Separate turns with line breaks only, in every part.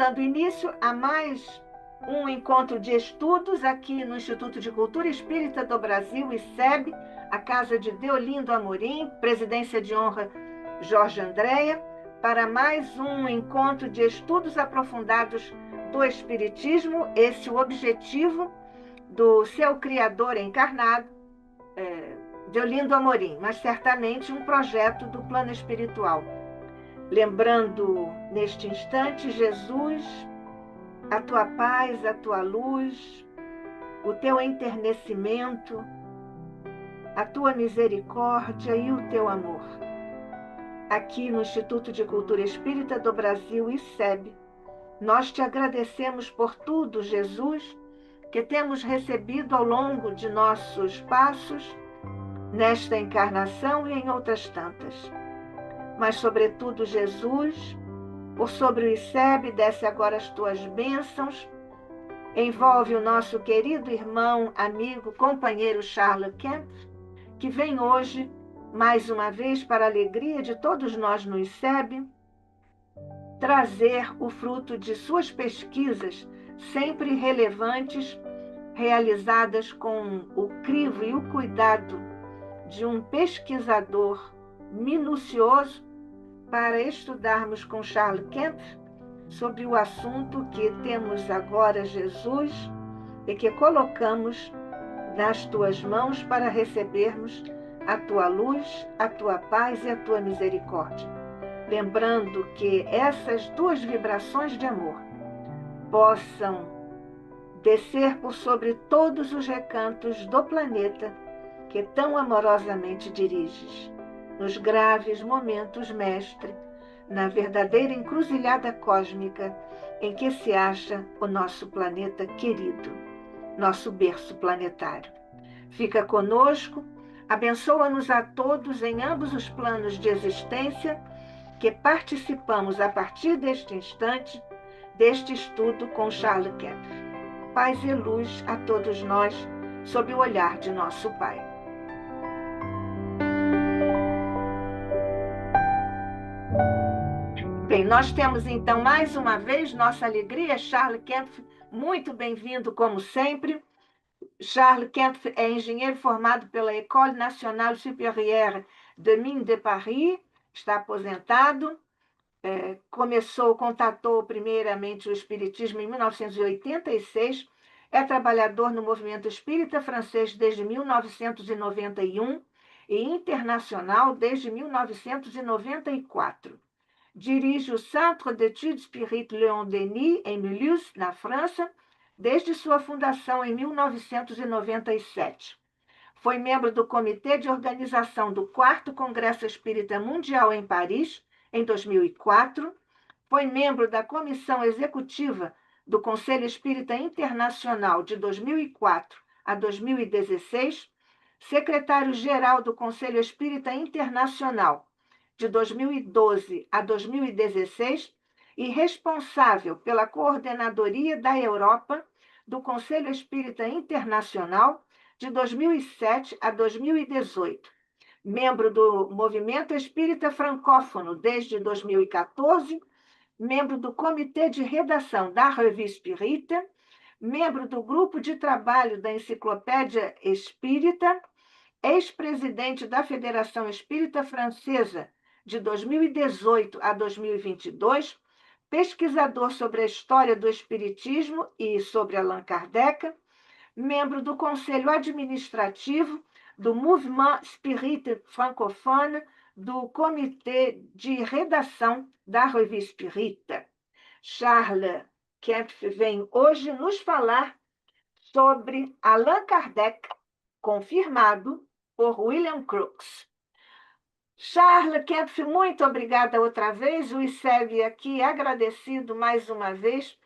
dando início a mais um encontro de estudos aqui no Instituto de Cultura Espírita do Brasil, ICEB, a Casa de Deolindo Amorim, presidência de honra Jorge Andréa, para mais um encontro de estudos aprofundados do Espiritismo, esse o objetivo do seu criador encarnado, Deolindo Amorim, mas certamente um projeto do plano espiritual. Lembrando neste instante, Jesus, a tua paz, a tua luz, o teu enternecimento, a tua misericórdia e o teu amor. Aqui no Instituto de Cultura Espírita do Brasil, ICEB, nós te agradecemos por tudo, Jesus, que temos recebido ao longo de nossos passos, nesta encarnação e em outras tantas. Mas, sobretudo, Jesus, por sobre o ICEB, desce agora as tuas bênçãos, envolve o nosso querido irmão, amigo, companheiro Charles Kemp, que vem hoje, mais uma vez, para a alegria de todos nós no ICEB, trazer o fruto de suas pesquisas, sempre relevantes, realizadas com o crivo e o cuidado de um pesquisador minucioso, para estudarmos com Charles Kemp sobre o assunto que temos agora, Jesus, e que colocamos nas tuas mãos para recebermos a tua luz, a tua paz e a tua misericórdia. Lembrando que essas duas vibrações de amor possam descer por sobre todos os recantos do planeta que tão amorosamente diriges. Nos graves momentos, mestre, na verdadeira encruzilhada cósmica em que se acha o nosso planeta querido, nosso berço planetário. Fica conosco, abençoa-nos a todos em ambos os planos de existência que participamos a partir deste instante, deste estudo com Charles Kemp. Paz e luz a todos nós, sob o olhar de nosso Pai. Bem, nós temos então mais uma vez nossa alegria, Charles Kemp, muito bem-vindo como sempre. Charles Kemp é engenheiro formado pela École Nationale Supérieure de Mines de Paris, está aposentado, contatou primeiramente o Espiritismo em 1986, é trabalhador no movimento espírita francês desde 1991 e internacional desde 1994. Dirige o Centre d'études spirites Léon Denis, em Mulhouse, na França, desde sua fundação em 1997. Foi membro do Comitê de Organização do 4º Congresso Espírita Mundial em Paris, em 2004. Foi membro da Comissão Executiva do Conselho Espírita Internacional de 2004 a 2016, secretário-geral do Conselho Espírita Internacional de 2012 a 2016 e responsável pela coordenadoria da Europa do Conselho Espírita Internacional de 2007 a 2018. Membro do Movimento Espírita Francófono desde 2014, membro do Comitê de Redação da Revue Espírita, membro do Grupo de Trabalho da Enciclopédia Espírita, ex-presidente da Federação Espírita Francesa de 2018 a 2022, pesquisador sobre a história do Espiritismo e sobre Allan Kardec, membro do Conselho Administrativo do Mouvement Spirit Francophone, do Comitê de Redação da Revue Espírita. Charles Kemp vem hoje nos falar sobre Allan Kardec, confirmado por William Crookes. Charles Kemp, muito obrigada outra vez. O ICEB aqui agradecido mais uma vez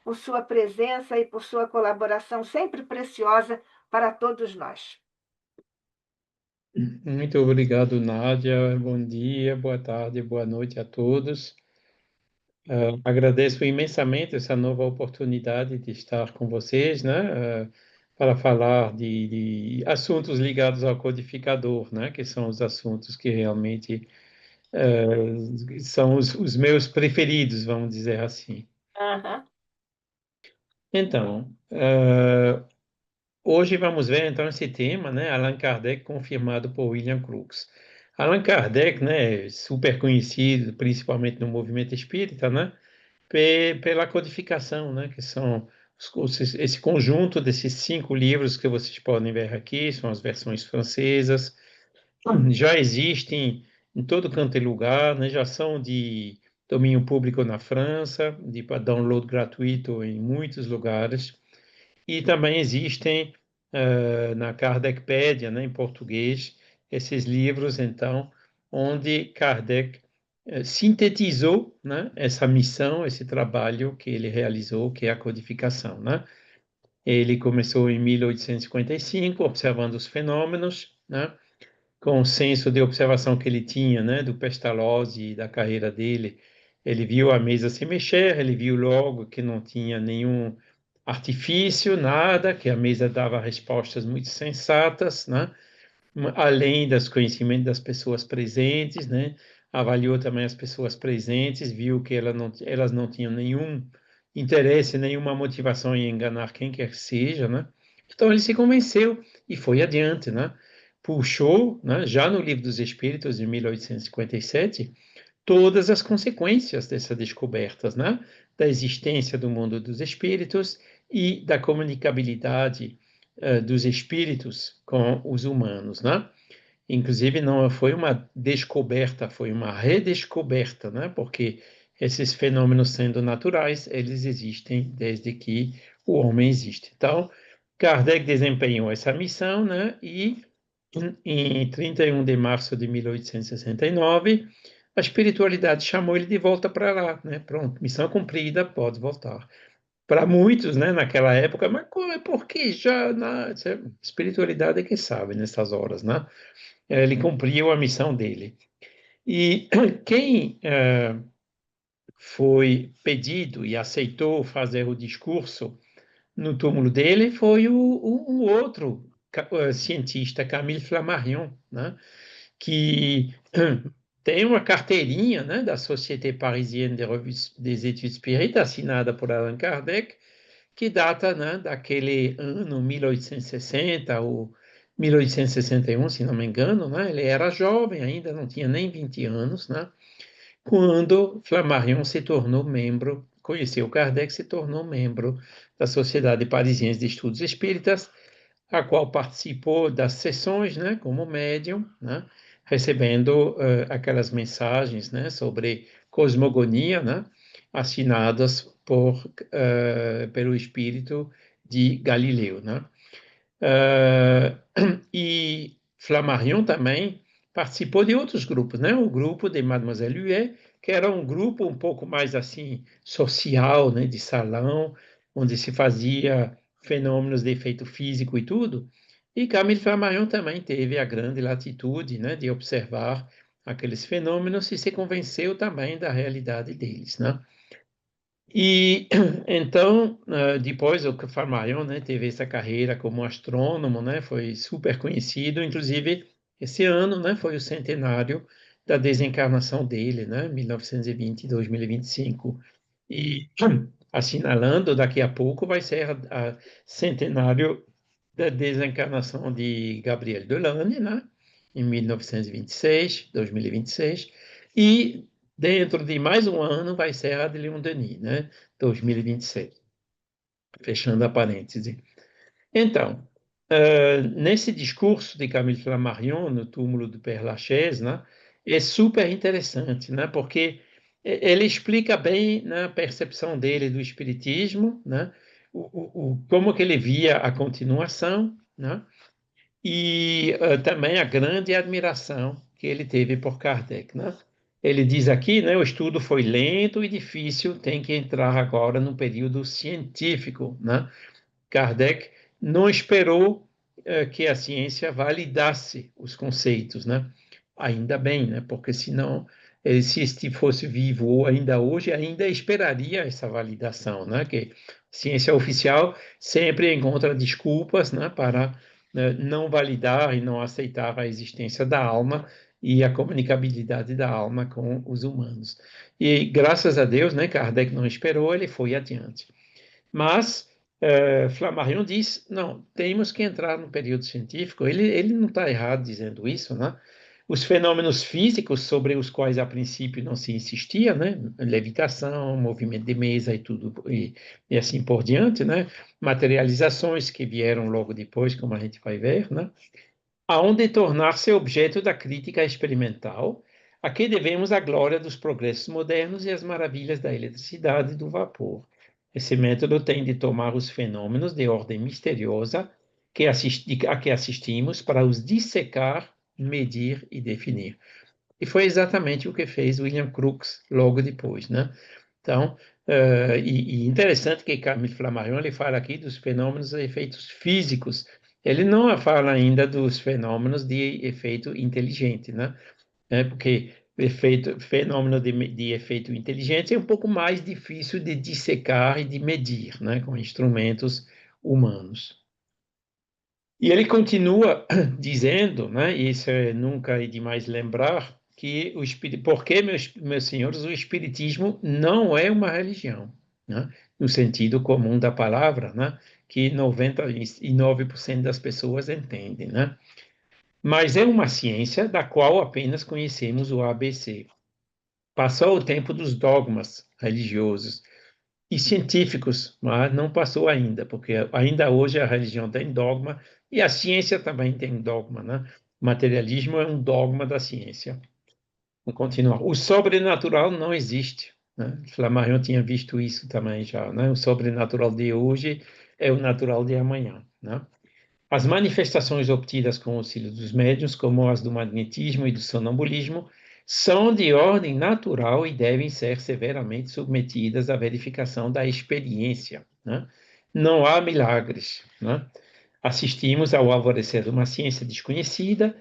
por sua presença e por sua colaboração sempre preciosa para todos nós.
Muito obrigado, Nádia. Bom dia, boa tarde, boa noite a todos. Agradeço imensamente essa nova oportunidade de estar com vocês, né? Para falar de assuntos ligados ao codificador, né? Que são os assuntos que realmente são os meus preferidos, vamos dizer assim.
Aham.
Então, hoje vamos ver então esse tema, né? Allan Kardec confirmado por William Crookes. Allan Kardec, né, super conhecido, principalmente no movimento espírita, né, pela codificação, né, que são esse conjunto desses 5 livros que vocês podem ver aqui, são as versões francesas, já existem em todo canto e lugar, né, já são de domínio público na França, de download gratuito em muitos lugares. E também existem na Kardecpédia, né, em português, esses livros, então, onde Kardec sintetizou, né, essa missão, esse trabalho que ele realizou, que é a codificação, né? Ele começou em 1855, observando os fenômenos, né? Com o senso de observação que ele tinha, né, do Pestalozzi e da carreira dele, ele viu a mesa se mexer, ele viu logo que não tinha nenhum artifício, nada, que a mesa dava respostas muito sensatas, né, além dos conhecimentos das pessoas presentes, né, avaliou também as pessoas presentes, viu que elas não tinham nenhum interesse, nenhuma motivação em enganar quem quer que seja, né? Então ele se convenceu e foi adiante, né? Puxou, né, já no Livro dos Espíritos, de 1857, todas as consequências dessas descobertas, né? Da existência do mundo dos espíritos e da comunicabilidade dos espíritos com os humanos, né? Inclusive, não foi uma descoberta, foi uma redescoberta, né? Porque esses fenômenos, sendo naturais, eles existem desde que o homem existe. Então, Kardec desempenhou essa missão, né? E em 31 de março de 1869, a espiritualidade chamou ele de volta para lá, né? Pronto, missão cumprida, pode voltar. Para muitos, né, naquela época, mas por que já na espiritualidade é que sabe nessas horas, né? Ele cumpriu a missão dele. E quem foi pedido e aceitou fazer o discurso no túmulo dele foi o outro cientista, Camille Flammarion, né? Que tem uma carteirinha, né, da Société Parisienne des Études Spirites, assinada por Allan Kardec, que data, né, daquele ano 1860 ou 1861, se não me engano, né? Ele era jovem ainda, não tinha nem 20 anos, né? Quando Flammarion se tornou membro, conheceu Kardec, se tornou membro da Sociedade Parisiense de Estudos Espíritas, a qual participou das sessões, né, como médium, né, recebendo aquelas mensagens, né, sobre cosmogonia, né, assinadas pelo espírito de Galileu, né? Uh, e Flammarion também participou de outros grupos, né? O grupo de Mademoiselle Huet, que era um grupo um pouco mais assim social, né, de salão, onde se fazia fenômenos de efeito físico e tudo. E Camille Flammarion também teve a grande latitude, né, de observar aqueles fenômenos e se convenceu também da realidade deles, né? E então, depois o Flammarion, né, teve essa carreira como astrônomo, né, foi super conhecido, inclusive esse ano, né, foi o centenário da desencarnação dele, né, 1920 2025. E assinalando daqui a pouco vai ser a centenário da desencarnação de Gabriel Delanne, né, em 1926, 2026, e dentro de mais um ano vai ser a de Leon Denis, né? 2026. Fechando a parêntese. Então, nesse discurso de Camille Flammarion, no túmulo do Père Lachaise, né, é super interessante, né? Porque ele explica bem, né, a percepção dele do espiritismo, né? Como que ele via a continuação, né? E também a grande admiração que ele teve por Kardec, né? Ele diz aqui, né, o estudo foi lento e difícil, tem que entrar agora no período científico, né? Kardec não esperou que a ciência validasse os conceitos, né? Ainda bem, né? Porque senão, se este fosse vivo ainda hoje, ainda esperaria essa validação, né? Que a ciência oficial sempre encontra desculpas, né, para não validar e não aceitar a existência da alma e a comunicabilidade da alma com os humanos. E, graças a Deus, né, Kardec não esperou, ele foi adiante. Mas Flammarion diz, não, temos que entrar no período científico. Ele não está errado dizendo isso, né? Os fenômenos físicos sobre os quais a princípio não se insistia, né? Levitação, movimento de mesa e tudo, e assim por diante, né? Materializações que vieram logo depois, como a gente vai ver, né? Aonde tornar-se objeto da crítica experimental, a que devemos a glória dos progressos modernos e as maravilhas da eletricidade e do vapor. Esse método tem de tomar os fenômenos de ordem misteriosa a que assistimos para os dissecar, medir e definir. E foi exatamente o que fez William Crookes logo depois, né? Então, e interessante que Camille Flammarion ele fala aqui dos fenômenos e efeitos físicos. Ele não fala ainda dos fenômenos de efeito inteligente, né? Porque fenômeno de efeito inteligente é um pouco mais difícil de dissecar e de medir, né? Com instrumentos humanos. E ele continua dizendo, né? Isso nunca é demais lembrar que porque, meus senhores, o espiritismo não é uma religião, né? No sentido comum da palavra, né? Que 99% das pessoas entendem, né? Mas é uma ciência da qual apenas conhecemos o ABC. Passou o tempo dos dogmas religiosos e científicos, mas não passou ainda, porque ainda hoje a religião tem dogma e a ciência também tem dogma, né? O materialismo é um dogma da ciência. Vamos continuar. O sobrenatural não existe, né? Flammarion tinha visto isso também já, né? O sobrenatural de hoje é o natural de amanhã, né? As manifestações obtidas com o auxílio dos médiuns, como as do magnetismo e do sonambulismo, são de ordem natural e devem ser severamente submetidas à verificação da experiência, né? Não há milagres, né? Assistimos ao alvorecer de uma ciência desconhecida.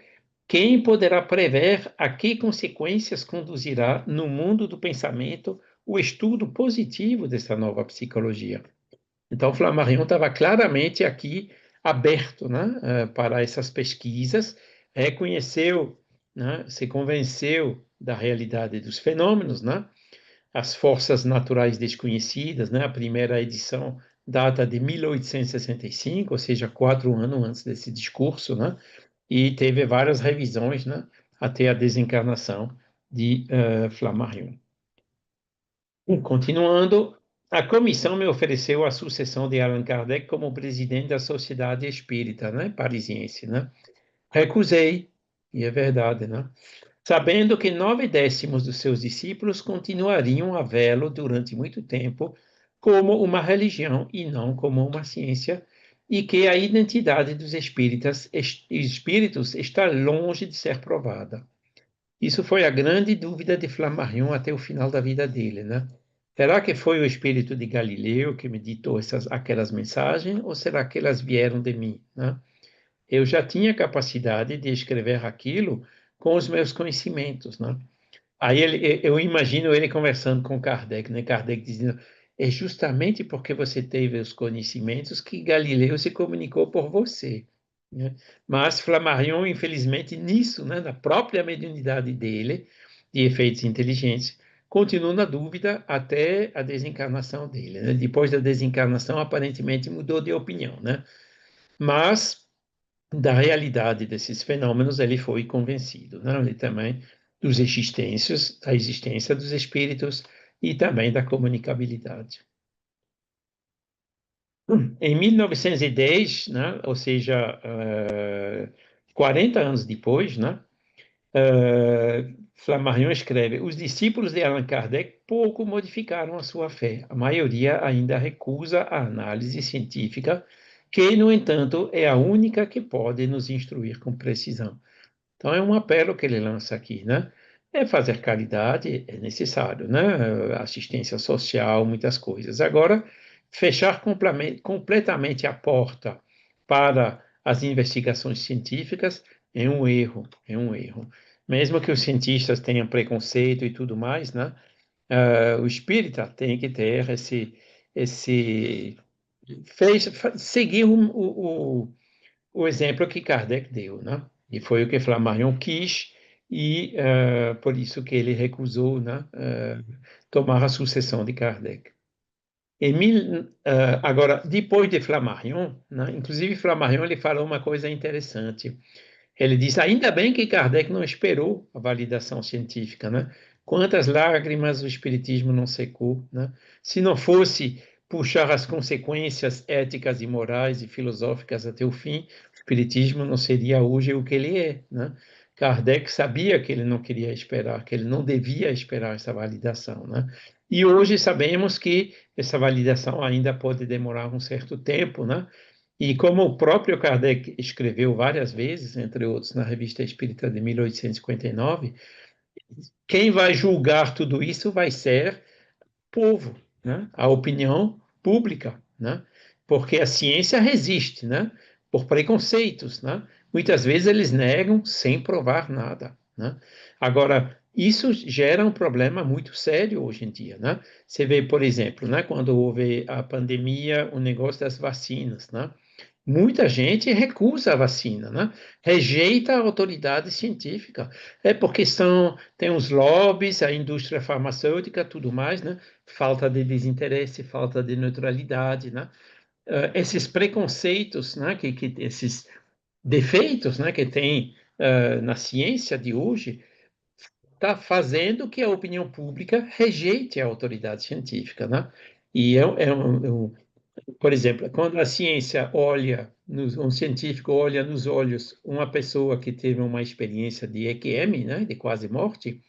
Quem poderá prever a que consequências conduzirá no mundo do pensamento o estudo positivo dessa nova psicologia? Então, Flammarion estava claramente aqui aberto, né, para essas pesquisas, reconheceu, né, se convenceu da realidade dos fenômenos, né, as forças naturais desconhecidas, né, a primeira edição data de 1865, ou seja, 4 anos antes desse discurso, né, e teve várias revisões, né, até a desencarnação de Flammarion. Continuando, a comissão me ofereceu a sucessão de Allan Kardec como presidente da Sociedade Espírita, né, parisiense, né? Recusei, e é verdade, né? Sabendo que 9/10 dos seus discípulos continuariam a vê-lo durante muito tempo como uma religião e não como uma ciência, e que a identidade dos espíritos está longe de ser provada. Isso foi a grande dúvida de Flammarion até o final da vida dele, né? Será que foi o espírito de Galileu que me ditou aquelas mensagens, ou será que elas vieram de mim, né? Eu já tinha capacidade de escrever aquilo com os meus conhecimentos, né? Aí eu imagino ele conversando com Kardec, né? Kardec dizendo: é justamente porque você teve os conhecimentos que Galileu se comunicou por você, né? Mas Flammarion, infelizmente, nisso, né, na própria mediunidade dele, de efeitos inteligentes, continuou na dúvida até a desencarnação dele, né? Depois da desencarnação, aparentemente mudou de opinião, né? Mas da realidade desses fenômenos ele foi convencido, né? Ele também da existência dos espíritos e também da comunicabilidade. Em 1910, né, ou seja, 40 anos depois, né, Flammarion escreve: os discípulos de Allan Kardec pouco modificaram a sua fé. A maioria ainda recusa a análise científica, que, no entanto, é a única que pode nos instruir com precisão. Então, é um apelo que ele lança aqui, né? É fazer caridade, é necessário, né? Assistência social, muitas coisas. Agora, fechar completamente a porta para as investigações científicas é um erro, é um erro. Mesmo que os cientistas tenham preconceito e tudo mais, né? O espírita tem que ter esse seguir o exemplo que Kardec deu, né? E foi o que Flammarion quis e por isso que ele recusou, né, tomar a sucessão de Kardec. Agora, depois de Flammarion, né, inclusive Flammarion ele falou uma coisa interessante. Ele disse, ainda bem que Kardec não esperou a validação científica, né? Quantas lágrimas o Espiritismo não secou, né? Se não fosse puxar as consequências éticas e morais e filosóficas até o fim, o Espiritismo não seria hoje o que ele é, né? Kardec sabia que ele não queria esperar, que ele não devia esperar essa validação, né? E hoje sabemos que essa validação ainda pode demorar um certo tempo, né? E como o próprio Kardec escreveu várias vezes, entre outros, na Revista Espírita de 1859, quem vai julgar tudo isso vai ser o povo, né? A opinião pública, né? Porque a ciência resiste, né? Por preconceitos, né? Muitas vezes eles negam sem provar nada, né? Agora, isso gera um problema muito sério hoje em dia, né? Você vê, por exemplo, né, quando houve a pandemia, o negócio das vacinas, né? Muita gente recusa a vacina, né? Rejeita a autoridade científica. É porque tem os lobbies, a indústria farmacêutica, tudo mais, né? Falta de desinteresse, falta de neutralidade, né? Esses preconceitos, né? Esses defeitos, né? Que tem na ciência de hoje, está fazendo que a opinião pública rejeite a autoridade científica, né? E por exemplo, quando a ciência olha, um científico olha nos olhos uma pessoa que teve uma experiência de EQM, né, de quase morte,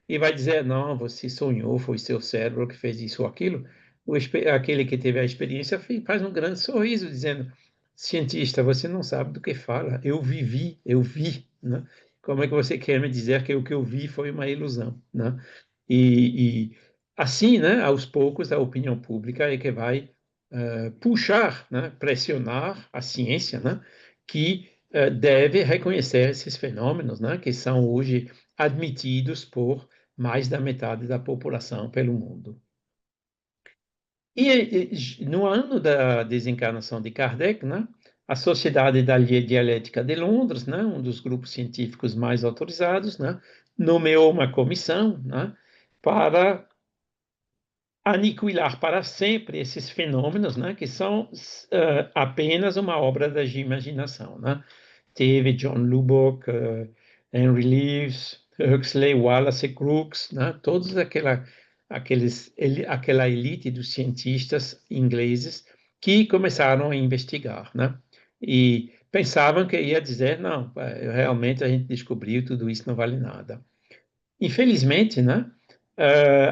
e vai dizer, não, você sonhou, foi seu cérebro que fez isso ou aquilo, aquele que teve a experiência faz um grande sorriso, dizendo, cientista, você não sabe do que fala, eu vivi, eu vi, né? Como é que você quer me dizer que o que eu vi foi uma ilusão, né? E assim, né, aos poucos, a opinião pública é que vai puxar, né, pressionar a ciência, né, que deve reconhecer esses fenômenos, né, que são hoje admitidos por mais da metade da população pelo mundo. No ano da desencarnação de Kardec, né, a Sociedade da Dialética de Londres, né, um dos grupos científicos mais autorizados, né, nomeou uma comissão, né, para aniquilar para sempre esses fenômenos, né, que são apenas uma obra da imaginação, né? Teve John Lubbock, Henry Lewes, Huxley, Wallace Crookes, né? Todos aquela elite dos cientistas ingleses que começaram a investigar, né? E pensavam que ia dizer, não, realmente a gente descobriu, tudo isso não vale nada. Infelizmente, né?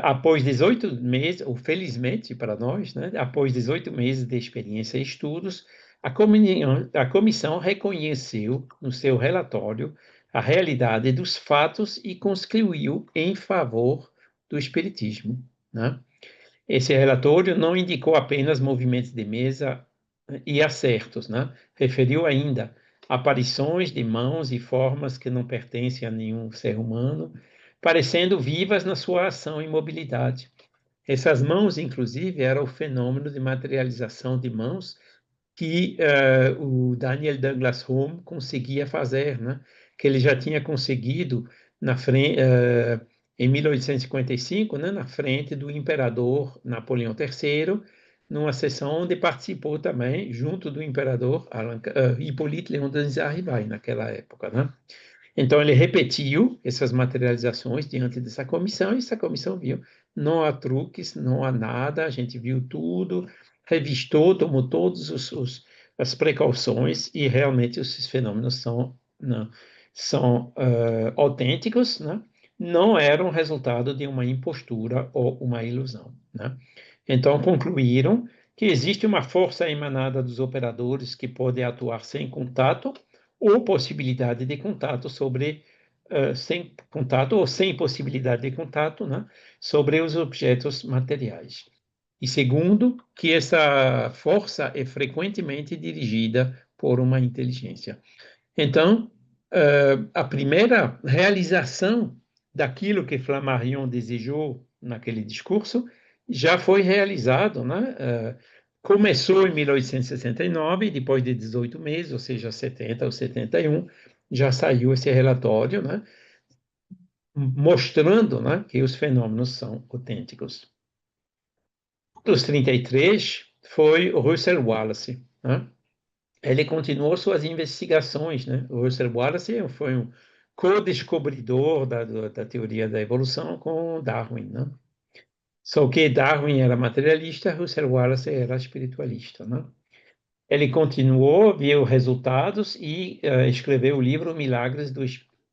Após 18 meses, ou felizmente para nós, né? Após 18 meses de experiência e estudos, a comissão reconheceu no seu relatório a realidade dos fatos e concluiu em favor do espiritismo, né? Esse relatório não indicou apenas movimentos de mesa e acertos, né? Referiu ainda aparições de mãos e formas que não pertencem a nenhum ser humano, parecendo vivas na sua ação e mobilidade. Essas mãos, inclusive, eram o fenômeno de materialização de mãos que o Daniel Douglas Home conseguia fazer, né? Que ele já tinha conseguido na frente, em 1855, né? Na frente do imperador Napoleão III, numa sessão onde participou também, junto do imperador Hippolyte Léon Arribas, naquela época, né? Então, ele repetiu essas materializações diante dessa comissão, e essa comissão viu, não há truques, não há nada, a gente viu tudo, revistou, tomou todas as precauções, e realmente esses fenômenos são autênticos, né? Não eram resultado de uma impostura ou uma ilusão, né? Então, concluíram que existe uma força emanada dos operadores que pode atuar sem contato, ou possibilidade de contato sem contato ou sem possibilidade de contato, né, sobre os objetos materiais. E segundo, que essa força é frequentemente dirigida por uma inteligência. Então, a primeira realização daquilo que Flammarion desejou naquele discurso já foi realizado, né? Começou em 1869, e depois de 18 meses, ou seja, 70 ou 71, já saiu esse relatório, né? mostrando, né, que os fenômenos são autênticos. Dos 33 foi o Russell Wallace, né? Ele continuou suas investigações, né? O Russell Wallace foi um co-descobridor da teoria da evolução com Darwin, né? Só que Darwin era materialista, Russell Wallace era espiritualista, né? Ele continuou, viu resultados e escreveu o livro Milagres do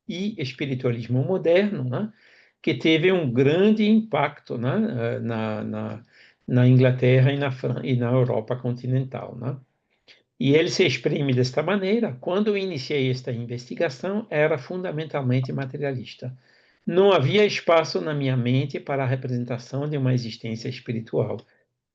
Espiritualismo Moderno, né? Que teve um grande impacto, né? Na Inglaterra e na Europa continental, né? E ele se exprime desta maneira: quando eu iniciei esta investigação, era fundamentalmente materialista. Não havia espaço na minha mente para a representação de uma existência espiritual.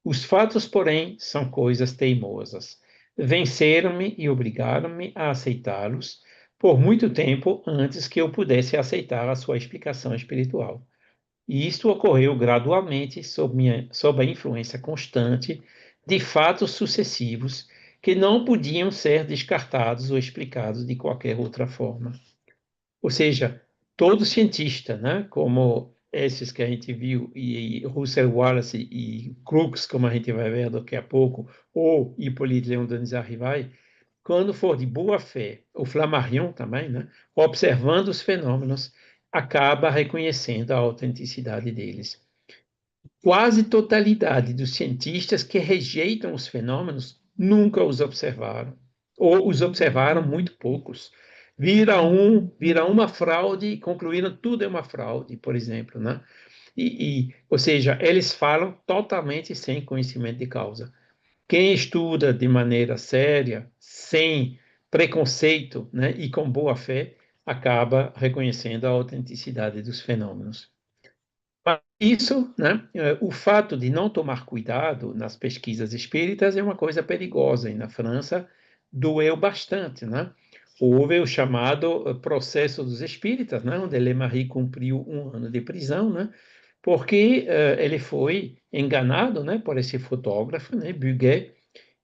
Os fatos, porém, são coisas teimosas. Venceram-me e obrigaram-me a aceitá-los por muito tempo antes que eu pudesse aceitar a sua explicação espiritual. E isto ocorreu gradualmente sob a influência constante de fatos sucessivos que não podiam ser descartados ou explicados de qualquer outra forma. Ou seja, todo cientista, né, como esses que a gente viu, e Russell Wallace e Crookes, como a gente vai ver daqui a pouco, ou Hippolyte Léon Denis Arrivai, quando for de boa fé, o Flammarion também, né, observando os fenômenos, acaba reconhecendo a autenticidade deles. Quase totalidade dos cientistas que rejeitam os fenômenos nunca os observaram, ou os observaram muito poucos. Vira uma fraude e concluíram tudo é uma fraude, por exemplo, né? Ou seja, eles falam totalmente sem conhecimento de causa. Quem estuda de maneira séria, sem preconceito, né, e com boa fé, acaba reconhecendo a autenticidade dos fenômenos. Isso, né, o fato de não tomar cuidado nas pesquisas espíritas é uma coisa perigosa, e na França doeu bastante, né? Houve o chamado processo dos espíritas, né, onde Lemarie cumpriu 1 ano de prisão, né, porque ele foi enganado, né, por esse fotógrafo, né, Buguet,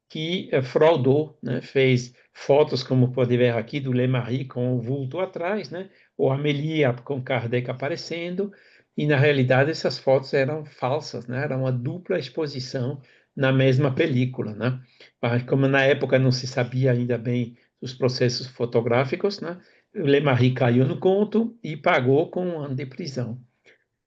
que fraudou, né, fez fotos, como pode ver aqui, do Lemarie com o vulto atrás, né, ou Amélie com Kardec aparecendo, e na realidade essas fotos eram falsas, né, era uma dupla exposição na mesma película, né. Mas como na época não se sabia ainda bem os processos fotográficos, né, o Lemarie caiu no conto e pagou com 1 ano de prisão.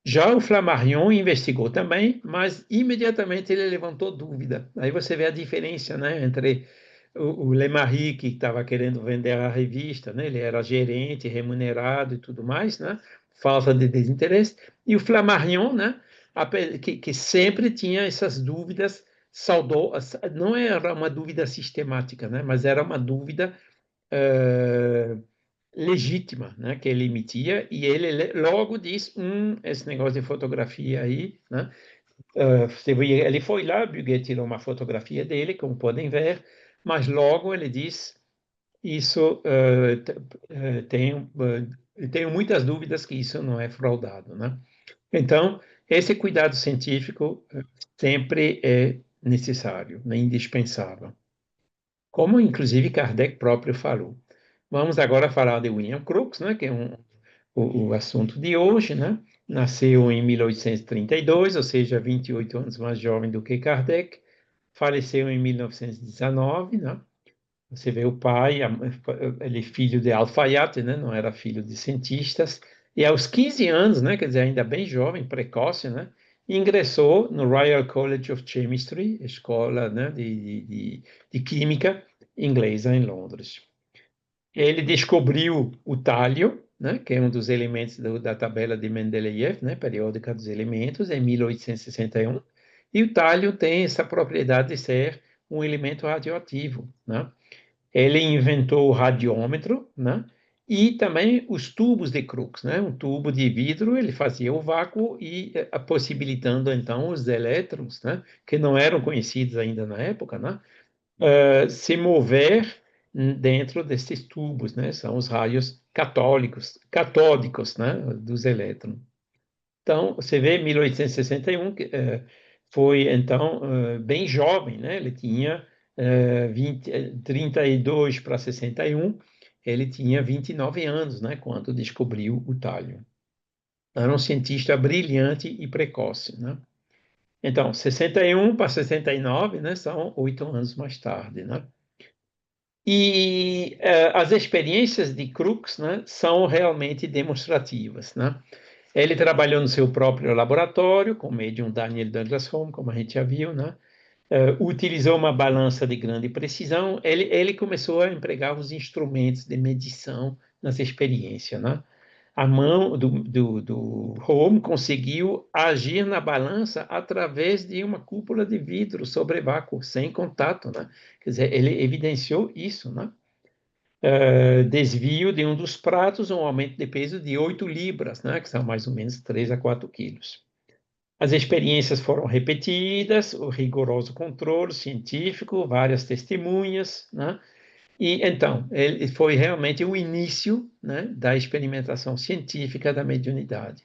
Já o Flammarion investigou também, mas imediatamente ele levantou dúvida. Aí você vê a diferença, né, entre o Lemarie, que estava querendo vender a revista, né, ele era gerente, remunerado e tudo mais, né, falta de desinteresse, e o Flammarion, né, que sempre tinha essas dúvidas saudosas, não era uma dúvida sistemática, né, mas era uma dúvida legítima, né, que ele emitia, e ele logo diz, esse negócio de fotografia aí, né, ele foi lá, Buguet tirou uma fotografia dele, como podem ver, mas logo ele diz, isso, tenho muitas dúvidas que isso não é fraudado, né? Então, esse cuidado científico sempre é necessário, né, indispensável, como inclusive Kardec próprio falou. Vamos agora falar de William Crookes, né, que é o assunto de hoje, né? Nasceu em 1832, ou seja, 28 anos mais jovem do que Kardec. Faleceu em 1919, né? Você vê o pai, ele é filho de alfaiate, né? Não era filho de cientistas. E aos 15 anos, né? Quer dizer, ainda bem jovem, precoce, né? Ingressou no Royal College of Chemistry, escola, né, de química inglesa em Londres. Ele descobriu o tálio, né, que é um dos elementos da tabela de Mendeleev, né, periódica dos elementos, em 1861. E o tálio tem essa propriedade de ser um elemento radioativo, né? Ele inventou o radiômetro, né? E também os tubos de Crookes, né? Um tubo de vidro, ele fazia o vácuo e possibilitando então os elétrons, né? Que não eram conhecidos ainda na época, né? Se mover dentro desses tubos, né? São os raios catódicos, né? Dos elétrons. Então, você vê 1861, que foi então bem jovem, né? Ele tinha 32 para 61, ele tinha 29 anos, né? Quando descobriu o tálio. Era um cientista brilhante e precoce, né? Então, 61 para 69, né, são 8 anos mais tarde, né? E as experiências de Crookes, né, são realmente demonstrativas, né? Ele trabalhou no seu próprio laboratório, com o médium Daniel Douglas Home, como a gente já viu, né? Utilizou uma balança de grande precisão. Ele começou a empregar os instrumentos de medição nas experiências, né? A mão do Home conseguiu agir na balança através de uma cúpula de vidro sobre vácuo, sem contato, né? Quer dizer, ele evidenciou isso, né? Desvio de um dos pratos, um aumento de peso de 8 libras, né? Que são mais ou menos 3 a 4 quilos. As experiências foram repetidas, o rigoroso controle científico, várias testemunhas, né? E então, ele foi realmente o início, né, da experimentação científica da mediunidade.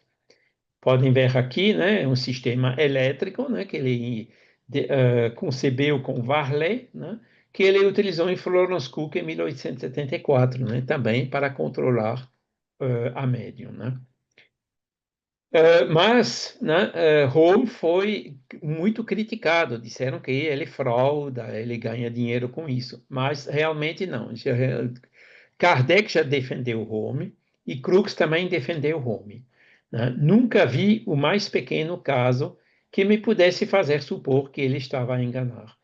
Podem ver aqui, né, um sistema elétrico, né, que ele concebeu com Varley, né, que ele utilizou em Florence Cook em 1874, né, também para controlar a médium, né. Mas, né, Home foi muito criticado. Disseram que ele frauda, ele ganha dinheiro com isso. Mas realmente não. Kardec já defendeu Home e Crookes também defendeu Home, né? Nunca vi o mais pequeno caso que me pudesse fazer supor que ele estava a enganar.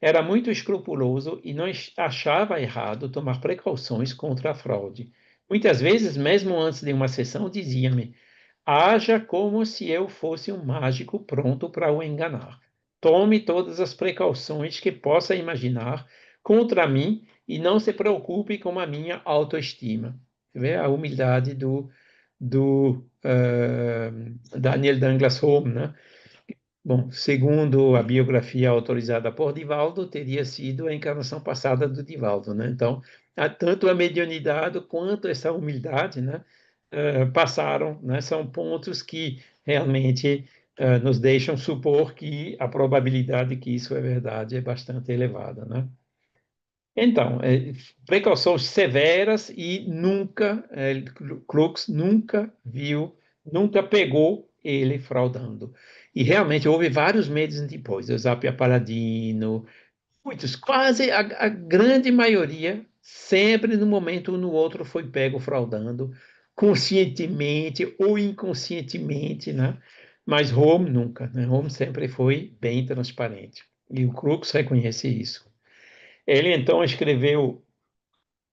Era muito escrupuloso e não achava errado tomar precauções contra a fraude. Muitas vezes, mesmo antes de uma sessão, dizia-me: haja como se eu fosse um mágico pronto para o enganar. Tome todas as precauções que possa imaginar contra mim e não se preocupe com a minha autoestima. Vê a humildade do Daniel Douglas Home, né? Bom, segundo a biografia autorizada por Divaldo, teria sido a encarnação passada do Divaldo, né? Então, tanto a mediunidade quanto essa humildade, né, passaram, né? São pontos que realmente nos deixam supor que a probabilidade que isso é verdade é bastante elevada, né? Então, precauções severas e nunca, Crookes nunca viu, nunca pegou ele fraudando. E realmente houve vários meses depois, o Zapia Paladino, muitos, quase a grande maioria, sempre no momento ou no outro foi pego fraudando, conscientemente ou inconscientemente, né? Mas Home nunca, né? Home sempre foi bem transparente. E o Crookes reconhece isso. Ele então escreveu,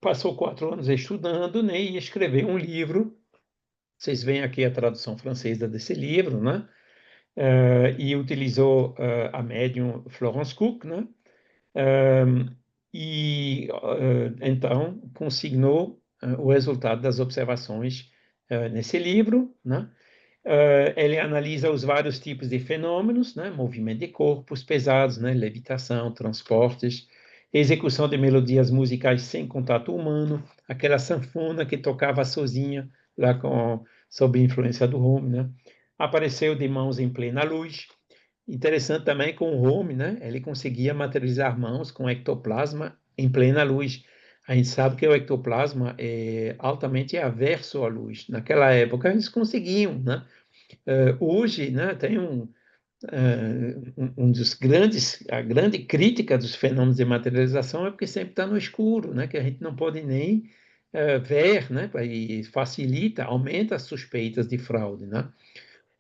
passou 4 anos estudando, né, e escreveu um livro. Vocês veem aqui a tradução francesa desse livro, né? E utilizou a médium Florence Cook, né? Então consignou o resultado das observações nesse livro, né? Ele analisa os vários tipos de fenômenos, né? Movimento de corpos pesados, né? Levitação, transportes, execução de melodias musicais sem contato humano, aquela sanfona que tocava sozinha, lá sob influência do Home, né? Apareceu de mãos em plena luz. Interessante também com o Home, né? Ele conseguia materializar mãos com ectoplasma em plena luz. A gente sabe que o ectoplasma é altamente averso à luz. Naquela época eles conseguiam, né? Hoje, né, tem um dos grandes, a grande crítica dos fenômenos de materialização é porque sempre está no escuro, né, que a gente não pode nem ver, né, e facilita, aumenta as suspeitas de fraude, né.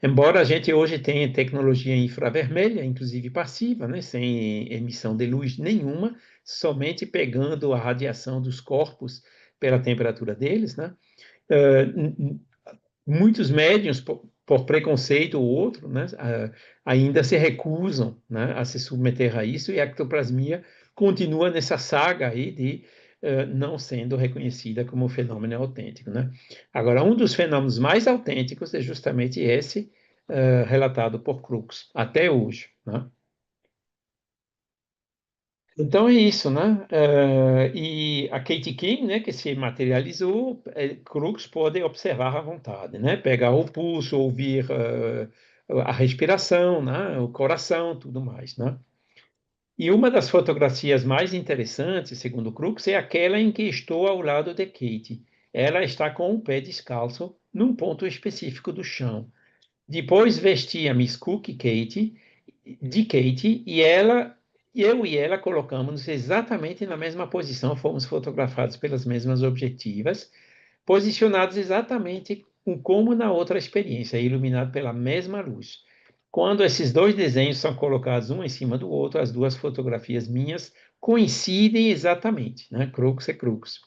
Embora a gente hoje tenha tecnologia infravermelha, inclusive passiva, né, sem emissão de luz nenhuma, somente pegando a radiação dos corpos pela temperatura deles, né, muitos médiuns, por preconceito ou outro, né, ainda se recusam, né, a se submeter a isso, e a ectoplasmia continua nessa saga aí de não sendo reconhecida como fenômeno autêntico, né? Agora, um dos fenômenos mais autênticos é justamente esse relatado por Crookes, até hoje, né? Então é isso, né? E a Katie King, né, que se materializou, Crookes pode observar à vontade, né? Pegar o pulso, ouvir a respiração, né? O coração, tudo mais, né? E uma das fotografias mais interessantes, segundo Crookes, é aquela em que estou ao lado de Katie. Ela está com o pé descalço num ponto específico do chão. Depois vesti a Miss Cook de Katie, eu e ela colocamos-nos exatamente na mesma posição, fomos fotografados pelas mesmas objetivas, posicionados exatamente como na outra experiência, iluminado pela mesma luz. Quando esses dois desenhos são colocados um em cima do outro, as duas fotografias minhas coincidem exatamente, né? Crux é crux.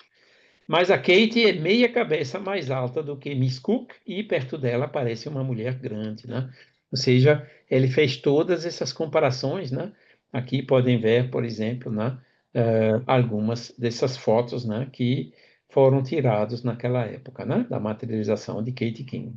Mas a Kate é meia cabeça mais alta do que Miss Cook e perto dela aparece uma mulher grande, né? Ou seja, ele fez todas essas comparações, né? Aqui podem ver, por exemplo, né, algumas dessas fotos, né, que foram tiradas naquela época, né, da materialização de Kate King.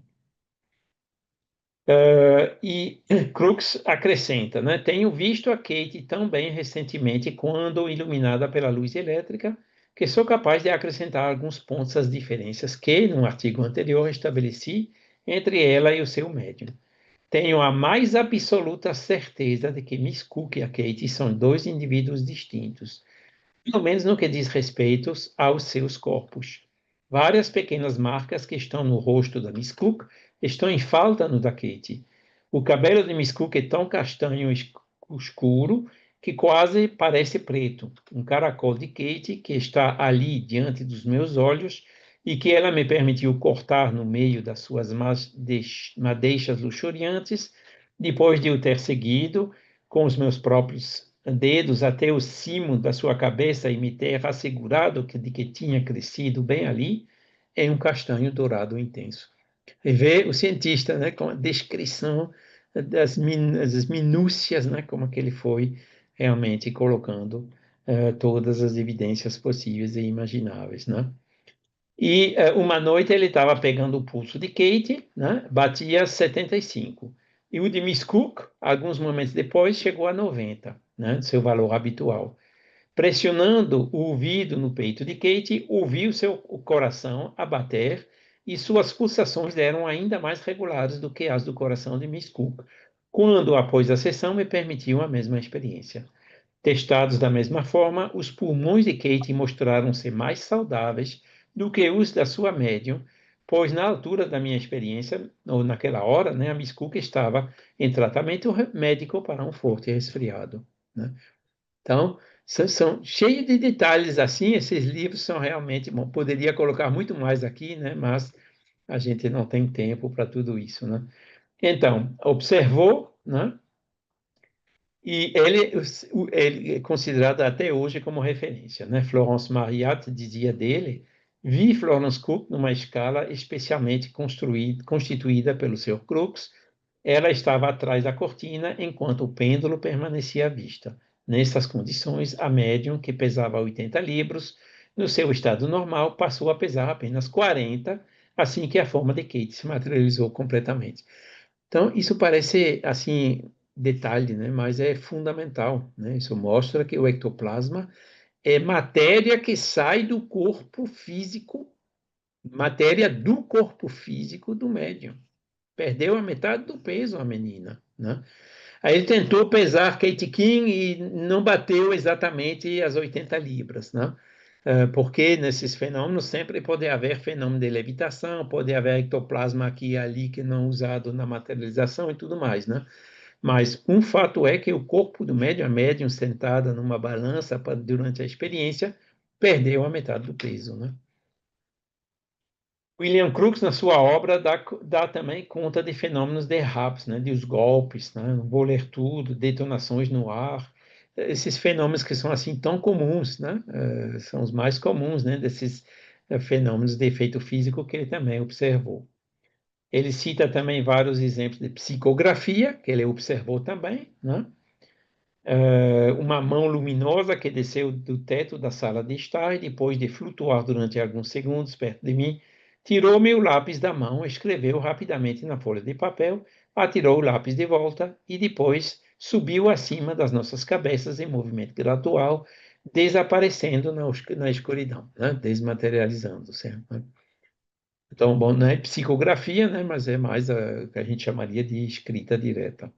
E Crooks acrescenta, né? Tenho visto a Kate tão bem recentemente quando iluminada pela luz elétrica, que sou capaz de acrescentar alguns pontos às diferenças que, no artigo anterior, estabeleci entre ela e o seu médium. Tenho a mais absoluta certeza de que Miss Cook e a Kate são dois indivíduos distintos, pelo menos no que diz respeito aos seus corpos. Várias pequenas marcas que estão no rosto da Miss Cook estão em falta no da Katie. O cabelo de Miss Cook é tão castanho escuro que quase parece preto. Um caracol de Katie que está ali diante dos meus olhos e que ela me permitiu cortar no meio das suas madeixas luxuriantes, depois de o ter seguido com os meus próprios dedos até o cimo da sua cabeça e me ter assegurado de que tinha crescido bem ali, é um castanho dourado intenso. E vê o cientista, né, com a descrição das minúcias, né, como que ele foi realmente colocando todas as evidências possíveis e imagináveis, né? E uma noite ele estava pegando o pulso de Kate, né? Batia 75. E o de Miss Cook, alguns momentos depois, chegou a 90, né? Seu valor habitual. Pressionando o ouvido no peito de Kate, ouviu seu coração a bater e suas pulsações eram ainda mais regulares do que as do coração de Miss Cook, quando, após a sessão, me permitiu a mesma experiência. Testados da mesma forma, os pulmões de Kate mostraram ser mais saudáveis do que os da sua médium, pois na altura da minha experiência, ou naquela hora, né, a Miss Cook estava em tratamento médico para um forte resfriado, né? Então, são cheios de detalhes assim, esses livros são realmente, bom, poderia colocar muito mais aqui, né, mas a gente não tem tempo para tudo isso, né? Então, observou, né? E ele é considerado até hoje como referência, né? Florence Marryat dizia dele: vi Florence Cook numa escala especialmente constituída pelo seu crux. Ela estava atrás da cortina enquanto o pêndulo permanecia à vista. Nessas condições, a médium, que pesava 80 libras, no seu estado normal, passou a pesar apenas 40, assim que a forma de Kate se materializou completamente. Então, isso parece, assim, detalhe, né? Mas é fundamental, né? Isso mostra que o ectoplasma é matéria que sai do corpo físico, matéria do corpo físico do médium. Perdeu a metade do peso a menina, né? Aí ele tentou pesar Kate King e não bateu exatamente as 80 libras, né? Porque nesses fenômenos sempre pode haver fenômeno de levitação, pode haver ectoplasma aqui e ali que não é usado na materialização e tudo mais, né? Mas um fato é que o corpo do médium, a médium sentada numa balança durante a experiência, perdeu a metade do peso, né? William Crookes, na sua obra, dá também conta de fenômenos de raps, né, de os golpes, né, não vou ler tudo, detonações no ar, esses fenômenos que são assim tão comuns, né, são os mais comuns, né, desses fenômenos de efeito físico que ele também observou. Ele cita também vários exemplos de psicografia, que ele observou também, né, uma mão luminosa que desceu do teto da sala de estar e depois de flutuar durante alguns segundos perto de mim, tirou meu lápis da mão, escreveu rapidamente na folha de papel, atirou o lápis de volta e depois subiu acima das nossas cabeças em movimento gradual, desaparecendo na escuridão, né? Desmaterializando-se, né? Então, bom, não é psicografia, né? Mas é mais o que a gente chamaria de escrita direta.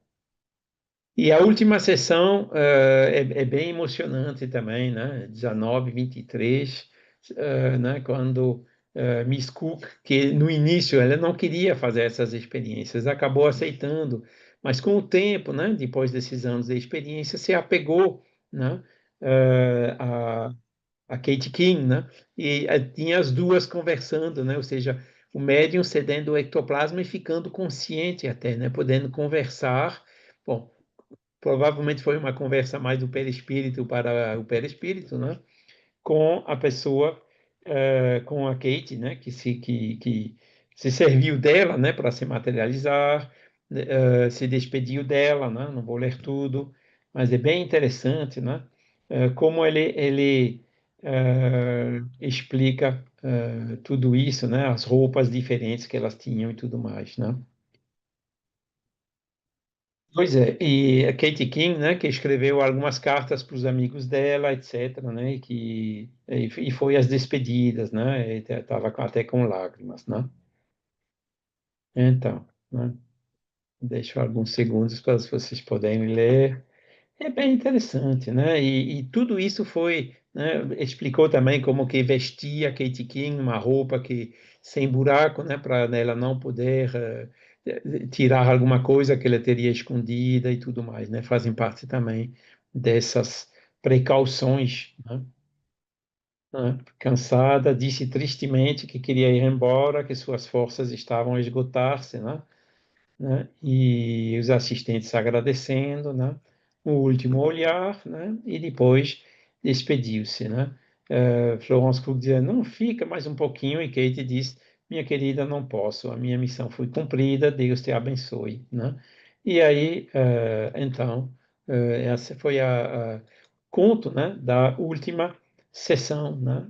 E a última sessão é bem emocionante também, né? 19, 23, né? Quando Miss Cook, que no início ela não queria fazer essas experiências, acabou aceitando, mas com o tempo, né, depois desses anos de experiência, se apegou, né, a Kate King, né? E tinha as duas conversando, né? Ou seja, o médium cedendo o ectoplasma e ficando consciente até, né? Podendo conversar. Bom, provavelmente foi uma conversa mais do perispírito para o perispírito, né? Com a pessoa, com a Kate, né? Que se serviu dela, né? Para se materializar, se despediu dela, né? Não vou ler tudo, mas é bem interessante, né? Como ele explica tudo isso, né? As roupas diferentes que elas tinham e tudo mais, né? Pois é, e a Katie King, né, que escreveu algumas cartas para os amigos dela, etc., né, e foi às despedidas, né, estava até com lágrimas, né? Então, né, deixo alguns segundos para vocês poderem ler. É bem interessante, né? E tudo isso foi, né, explicou também como que vestia Katie King uma roupa que sem buraco, né, para ela não poder tirar alguma coisa que ela teria escondida e tudo mais, né? Fazem parte também dessas precauções, né? Cansada, disse tristemente que queria ir embora, que suas forças estavam a esgotar-se, né? E os assistentes agradecendo, né? O último olhar, né? E depois despediu-se, né? Florence Cook dizia, não, fica mais um pouquinho, e Kate diz, minha querida, não posso, a minha missão foi cumprida, Deus te abençoe, né? E aí, então, essa foi a conto, né? Da última sessão, né?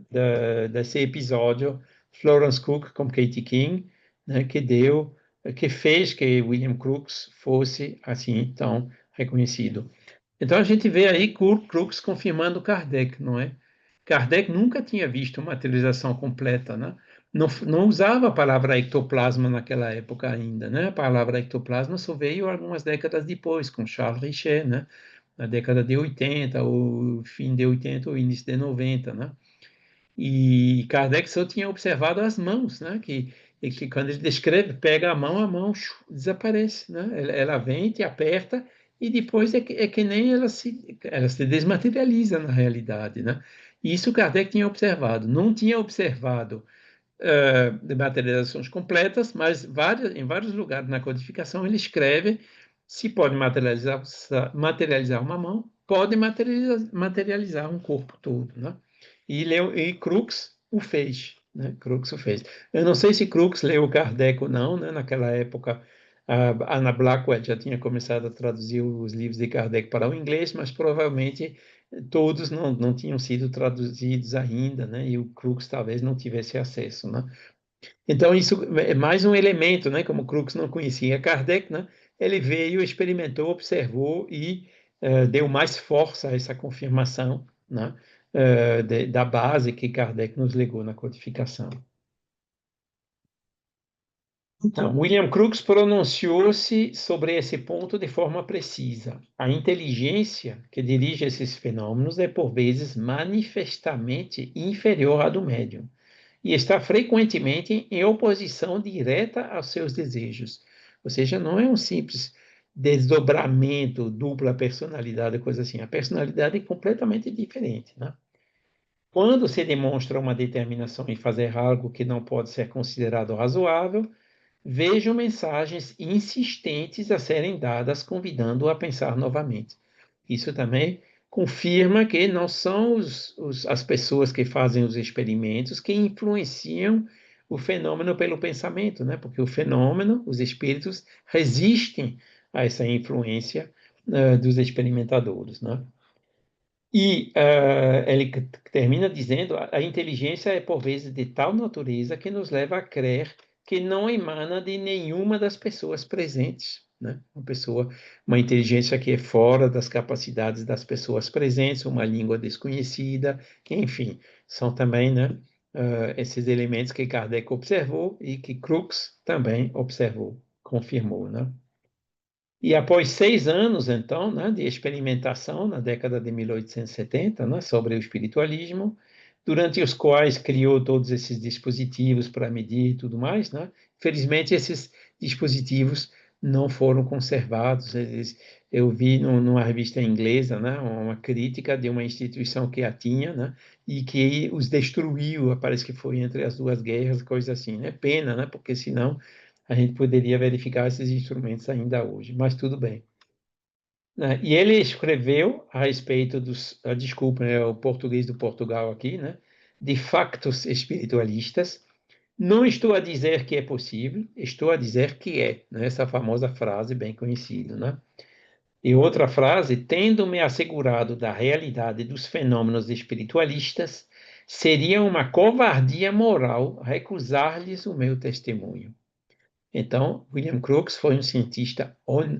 Desse episódio, Florence Cook com Katie King, né? Que fez que William Crookes fosse assim tão reconhecido. Então a gente vê aí Crookes confirmando Kardec, não é? Kardec nunca tinha visto uma materialização completa, né? Não usava a palavra ectoplasma naquela época ainda, né? A palavra ectoplasma só veio algumas décadas depois, com Charles Richet, né? Na década de 80, o fim de 80, o início de 90, né? E Kardec só tinha observado as mãos, né? Que quando ele descreve, pega a mão desaparece, né? Ela vem, te aperta e depois é que nem ela se desmaterializa na realidade, né? E isso Kardec tinha observado. Não tinha observado de materializações completas, mas em vários lugares na codificação ele escreve se pode materializar uma mão, pode materializar um corpo todo, né? E Crookes o fez, né? Crookes o fez. Eu não sei se Crookes leu Kardec ou não, né? Naquela época, a Anna Blackwell já tinha começado a traduzir os livros de Kardec para o inglês, mas provavelmente todos não tinham sido traduzidos ainda, né? E o Crookes talvez não tivesse acesso, né? Então isso é mais um elemento, né? Como Crookes não conhecia Kardec, né? Ele veio, experimentou, observou e deu mais força a essa confirmação, né? Da base que Kardec nos legou na codificação. Então, William Crookes pronunciou-se sobre esse ponto de forma precisa. A inteligência que dirige esses fenômenos é, por vezes, manifestamente inferior à do médium e está frequentemente em oposição direta aos seus desejos. Ou seja, não é um simples desdobramento, dupla personalidade, coisa assim. A personalidade é completamente diferente, né? Quando se demonstra uma determinação em fazer algo que não pode ser considerado razoável, vejo mensagens insistentes a serem dadas, convidando-o a pensar novamente. Isso também confirma que não são as pessoas que fazem os experimentos que influenciam o fenômeno pelo pensamento, né? Porque o fenômeno, os espíritos, resistem a essa influência dos experimentadores, né? E ele termina dizendo: a inteligência é por vezes de tal natureza que nos leva a crer que não emana de nenhuma das pessoas presentes, né? Uma inteligência que é fora das capacidades das pessoas presentes, uma língua desconhecida, enfim, são também, né, esses elementos que Kardec observou e que Crookes também observou, confirmou, né? E após 6 anos, então, né, de experimentação, na década de 1870, né, sobre o espiritualismo, durante os quais criou todos esses dispositivos para medir e tudo mais, né? Felizmente, esses dispositivos não foram conservados. Eu vi numa revista inglesa, né, uma crítica de uma instituição que a tinha, né, e que os destruiu, parece que foi entre as duas guerras, coisa assim, né? Pena, né? Porque senão a gente poderia verificar esses instrumentos ainda hoje, mas tudo bem. Né? E ele escreveu a respeito desculpa, é o português do Portugal aqui, né? De factos espiritualistas. Não estou a dizer que é possível, estou a dizer que é, né? Essa famosa frase bem conhecida, né? E outra frase, tendo-me assegurado da realidade dos fenômenos espiritualistas, seria uma covardia moral recusar-lhes o meu testemunho. Então, William Crookes foi um cientista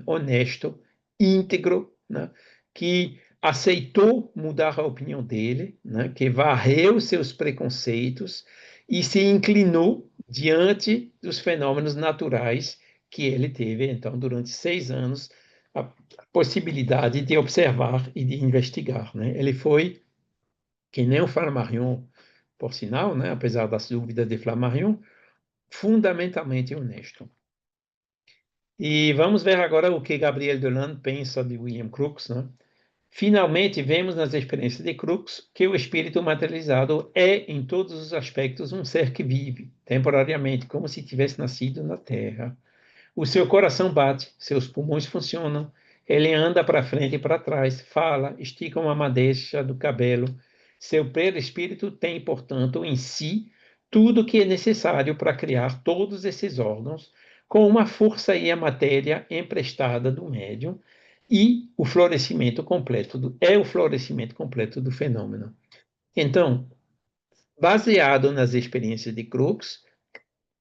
honesto, íntegro, né, que aceitou mudar a opinião dele, né, que varreu seus preconceitos e se inclinou diante dos fenômenos naturais que ele teve, então, durante 6 anos, a possibilidade de observar e de investigar. Né? Ele foi, que nem o Flammarion, por sinal, né, apesar das dúvidas de Flammarion, fundamentalmente honesto. E vamos ver agora o que Gabriel Dolan pensa de William Crookes, né? Finalmente, vemos nas experiências de Crookes que o espírito materializado é, em todos os aspectos, um ser que vive, temporariamente, como se tivesse nascido na Terra. O seu coração bate, seus pulmões funcionam, ele anda para frente e para trás, fala, estica uma madeixa do cabelo. Seu perispírito tem, portanto, em si tudo o que é necessário para criar todos esses órgãos, com uma força e a matéria emprestada do médium, e o florescimento completo é o florescimento completo do fenômeno. Então, baseado nas experiências de Crookes,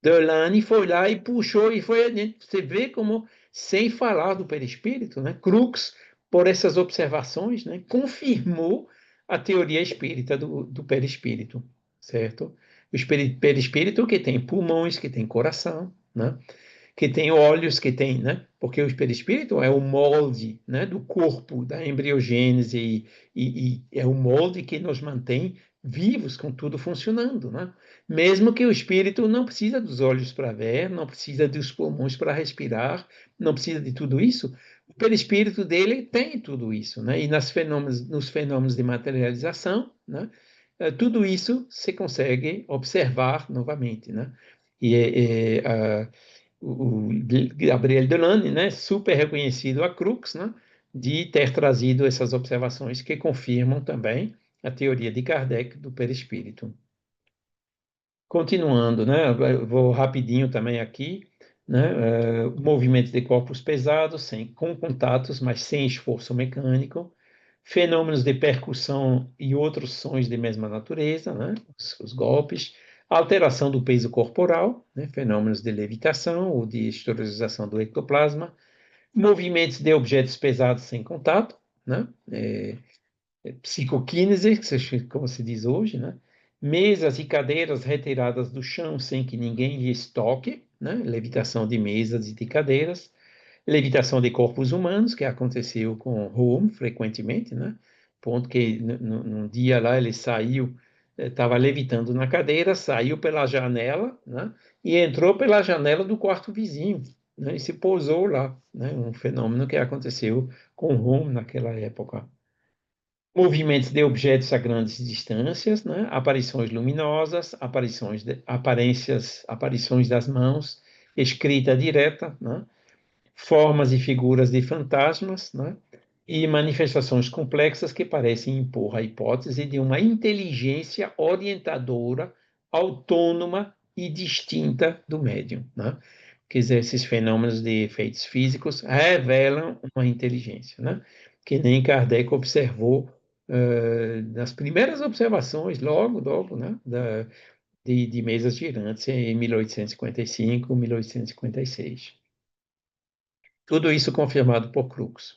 Delany foi lá e puxou e foi adiante. Você vê como, sem falar do perispírito, né? Crookes, por essas observações, né, confirmou a teoria espírita do perispírito, certo? O perispírito que tem pulmões, que tem coração, né? Que tem olhos, que tem, né? Porque o perispírito é o molde, né, do corpo, da embriogênese e é o molde que nos mantém vivos com tudo funcionando, né? Mesmo que o espírito não precisa dos olhos para ver, não precisa dos pulmões para respirar, não precisa de tudo isso, o perispírito dele tem tudo isso, né? E nos fenômenos de materialização, né? Tudo isso se consegue observar novamente, né? E o Gabriel Delany, né, super reconhecido a Crookes, né, de ter trazido essas observações que confirmam também a teoria de Kardec do perispírito. Continuando, né, eu vou rapidinho também aqui, né, movimento de corpos pesados, com contatos, mas sem esforço mecânico, fenômenos de percussão e outros sons de mesma natureza, né, os golpes, alteração do peso corporal, né, fenômenos de levitação ou de esterilização do ectoplasma, movimentos de objetos pesados sem contato, né, psicoquínese, como se diz hoje, né, mesas e cadeiras retiradas do chão sem que ninguém lhes toque, né, levitação de mesas e de cadeiras, levitação de corpos humanos, que aconteceu com Home frequentemente, né? Ponto que num dia lá ele saiu, estava levitando na cadeira, saiu pela janela, né? E entrou pela janela do quarto vizinho, né? E se pousou lá, né? Um fenômeno que aconteceu com Home naquela época. Movimentos de objetos a grandes distâncias, né? Aparições luminosas, aparições das mãos, escrita direta, né? Formas e figuras de fantasmas, né? E manifestações complexas que parecem impor a hipótese de uma inteligência orientadora, autônoma e distinta do médium. Né? Quer dizer, esses fenômenos de efeitos físicos revelam uma inteligência, né? Que nem Kardec observou nas primeiras observações, logo, né? De mesas girantes em 1855, 1856. Tudo isso confirmado por Crookes.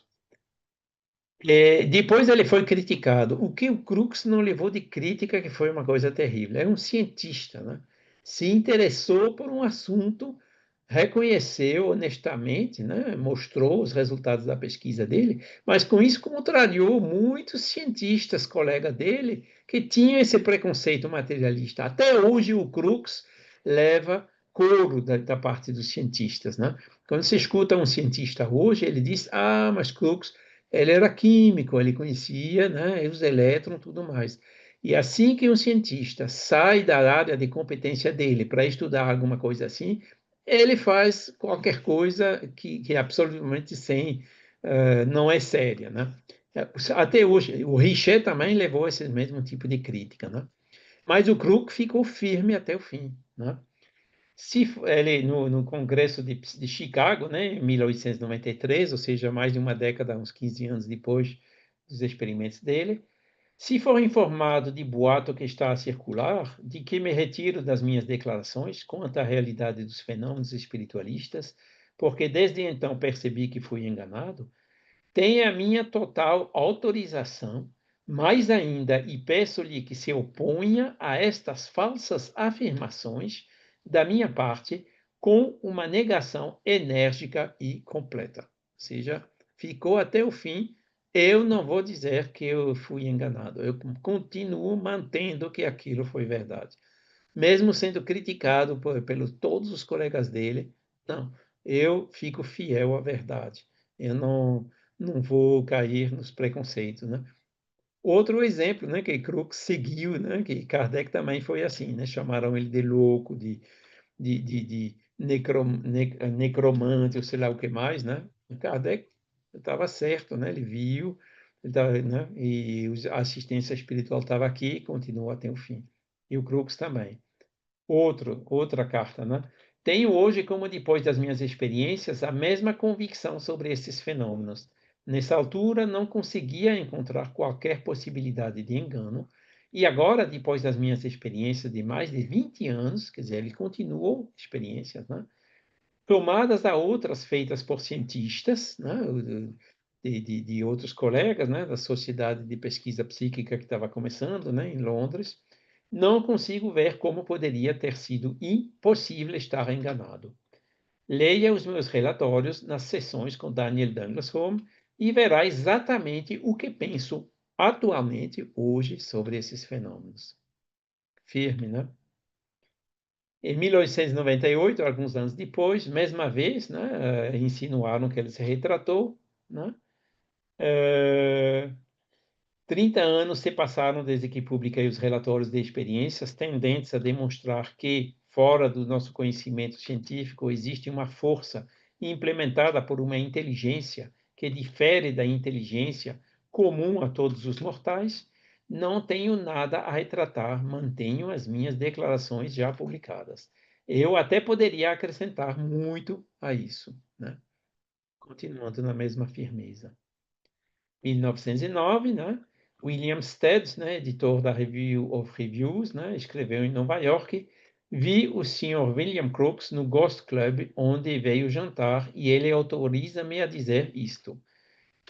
Depois ele foi criticado. O que o Crookes não levou de crítica, que foi uma coisa terrível. Era um cientista, né? Se interessou por um assunto reconheceu honestamente, né, mostrou os resultados da pesquisa dele, mas com isso contrariou muitos cientistas, colegas dele, que tinham esse preconceito materialista. Até hoje o Crookes leva coro da parte dos cientistas, né? Quando você escuta um cientista hoje, ele diz: ah, mas Crookes, ele era químico, ele conhecia, né, os elétrons e tudo mais. E assim que um cientista sai da área de competência dele para estudar alguma coisa assim, ele faz qualquer coisa que é absolutamente sem, não é séria, né? Até hoje, o Richer também levou esse mesmo tipo de crítica, né? Mas o Crook ficou firme até o fim, né? Se ele no Congresso de Chicago, né, em 1893, ou seja, mais de uma década, uns 15 anos depois dos experimentos dele, se for informado de boato que está a circular, de que me retiro das minhas declarações quanto à realidade dos fenômenos espiritualistas, porque desde então percebi que fui enganado, tenha a minha total autorização, mais ainda, e peço-lhe que se oponha a estas falsas afirmações da minha parte com uma negação enérgica e completa. Ou seja, ficou até o fim. Eu não vou dizer que eu fui enganado. Eu continuo mantendo que aquilo foi verdade. Mesmo sendo criticado pelos todos os colegas dele, não, eu fico fiel à verdade. Eu não vou cair nos preconceitos, né? Outro exemplo, né, que Crookes seguiu, né, que Kardec também foi assim, né? Chamaram ele de louco, de necromante, ou sei lá o que mais, né? E Kardec estava certo, né? Ele viu, né? E a assistência espiritual estava aqui e continuou até o fim. E o Crookes também. Outra carta, né? Tenho hoje, como depois das minhas experiências, a mesma convicção sobre esses fenômenos. Nessa altura, não conseguia encontrar qualquer possibilidade de engano, e agora, depois das minhas experiências de mais de 20 anos, quer dizer, ele continuou experiências, né? Tomadas a outras feitas por cientistas, né? De outros colegas, né? Da Sociedade de Pesquisa Psíquica que estava começando, né? Em Londres, não consigo ver como poderia ter sido impossível estar enganado. Leia os meus relatórios nas sessões com Daniel Douglas Home e verá exatamente o que penso atualmente, hoje, sobre esses fenômenos. Firme, né? Em 1898, alguns anos depois, mesma vez, né, insinuaram que ele se retratou, né? 30 anos se passaram desde que publiquei os relatórios de experiências tendentes a demonstrar que, fora do nosso conhecimento científico, existe uma força implementada por uma inteligência que difere da inteligência comum a todos os mortais. Não tenho nada a retratar, mantenho as minhas declarações já publicadas. Eu até poderia acrescentar muito a isso, né? Continuando na mesma firmeza. 1909, né? William Stead, né, editor da Review of Reviews, né, escreveu em Nova York: vi o Sr. William Crookes no Ghost Club, onde veio jantar, e ele autoriza-me a dizer isto.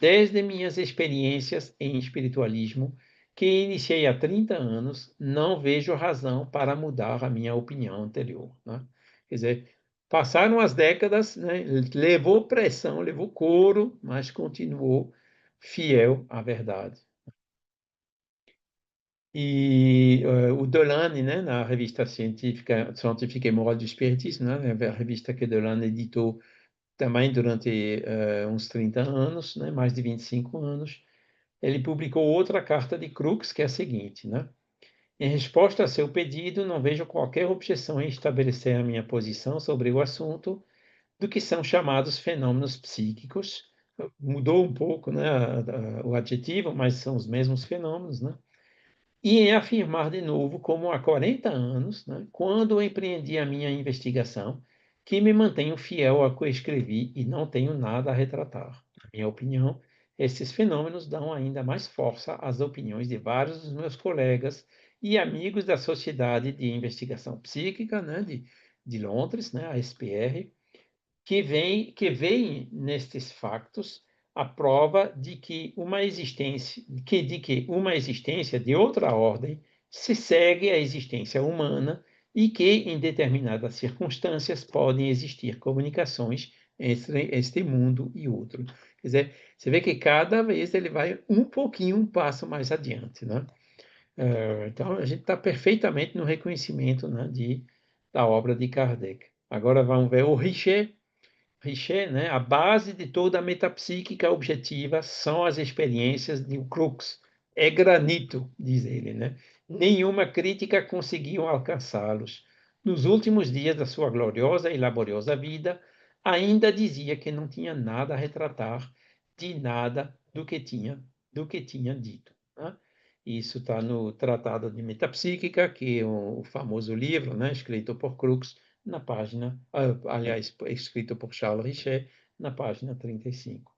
Desde minhas experiências em espiritualismo, que iniciei há 30 anos, não vejo razão para mudar a minha opinião anterior, né? Quer dizer, passaram as décadas, né, levou pressão, levou couro, mas continuou fiel à verdade. E o Delane, né, na revista científica e Moral do Espiritismo, né, a revista que Delane editou também durante uns 30 anos, né, mais de 25 anos, ele publicou outra carta de Crookes, que é a seguinte, né? Em resposta a seu pedido, não vejo qualquer objeção em estabelecer a minha posição sobre o assunto do que são chamados fenômenos psíquicos. Mudou um pouco, né, o adjetivo, mas são os mesmos fenômenos, né? E em afirmar de novo, como há 40 anos, né, quando empreendi a minha investigação, que me mantenho fiel ao que escrevi e não tenho nada a retratar. Na minha opinião, esses fenômenos dão ainda mais força às opiniões de vários dos meus colegas e amigos da Sociedade de Investigação Psíquica, né, de Londres, né, a SPR, que veem nestes factos a prova de que uma existência de outra ordem se segue à existência humana e que, em determinadas circunstâncias, podem existir comunicações entre este mundo e outro. Quer dizer, você vê que cada vez ele vai um passo mais adiante, né? Então, a gente está perfeitamente no reconhecimento, né, da obra de Kardec. Agora vamos ver o Richer. Richer, né, a base de toda a metapsíquica objetiva são as experiências de Crookes. É granito, diz ele, né? Nenhuma crítica conseguiu alcançá-los. Nos últimos dias da sua gloriosa e laboriosa vida, ainda dizia que não tinha nada a retratar de nada do que tinha dito, né? Isso está no Tratado de Metapsíquica, que é o famoso livro, né, escrito por Crookes, na página, aliás, escrito por Charles Richer, na página 35.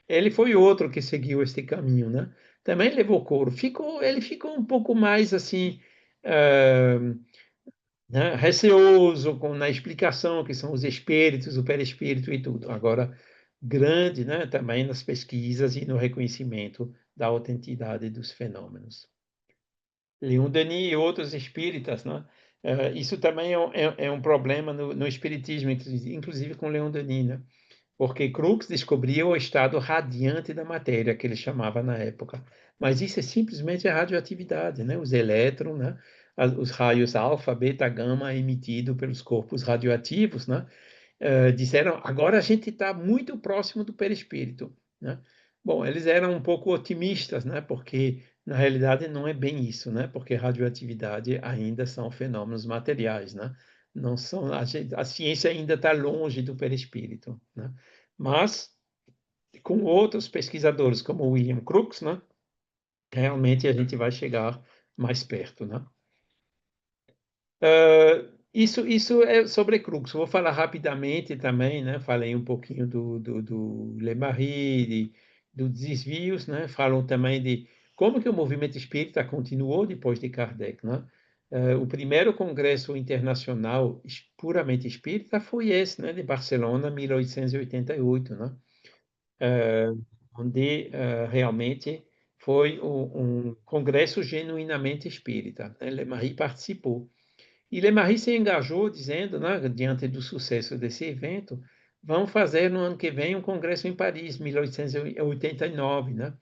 Ele foi outro que seguiu este caminho, né? Também levou couro. Ele ficou um pouco mais assim, né, receoso na explicação que são os espíritos, o perispírito e tudo. Agora, grande, né, também nas pesquisas e no reconhecimento da autenticidade dos fenômenos. Leon Denis e outros espíritas, né? Isso também é um problema no espiritismo, inclusive com Leon Denis, né? Porque Crookes descobriu o estado radiante da matéria, que ele chamava na época. Mas isso é simplesmente a radioatividade, né? Os elétrons, né? Os raios alfa, beta, gama emitidos pelos corpos radioativos, né? Disseram, agora a gente está muito próximo do perispírito, né? Bom, eles eram um pouco otimistas, né? Porque na realidade não é bem isso, né? Porque radioatividade ainda são fenômenos materiais, né? Não são, a ciência ainda está longe do perispírito, né? Mas com outros pesquisadores como William Crookes, né? Realmente a gente vai chegar mais perto, né? Isso é sobre Crookes. Vou falar rapidamente também, né? Falei um pouquinho do Lemarie, dos desvios, né? Falam também de como que o movimento espírita continuou depois de Kardec, né? O primeiro congresso internacional puramente espírita foi esse, né? De Barcelona, 1888, né? Onde realmente foi um congresso genuinamente espírita, né? Lemarie participou. E Lemarie se engajou dizendo, né, diante do sucesso desse evento, vamos fazer no ano que vem um congresso em Paris, 1889, né?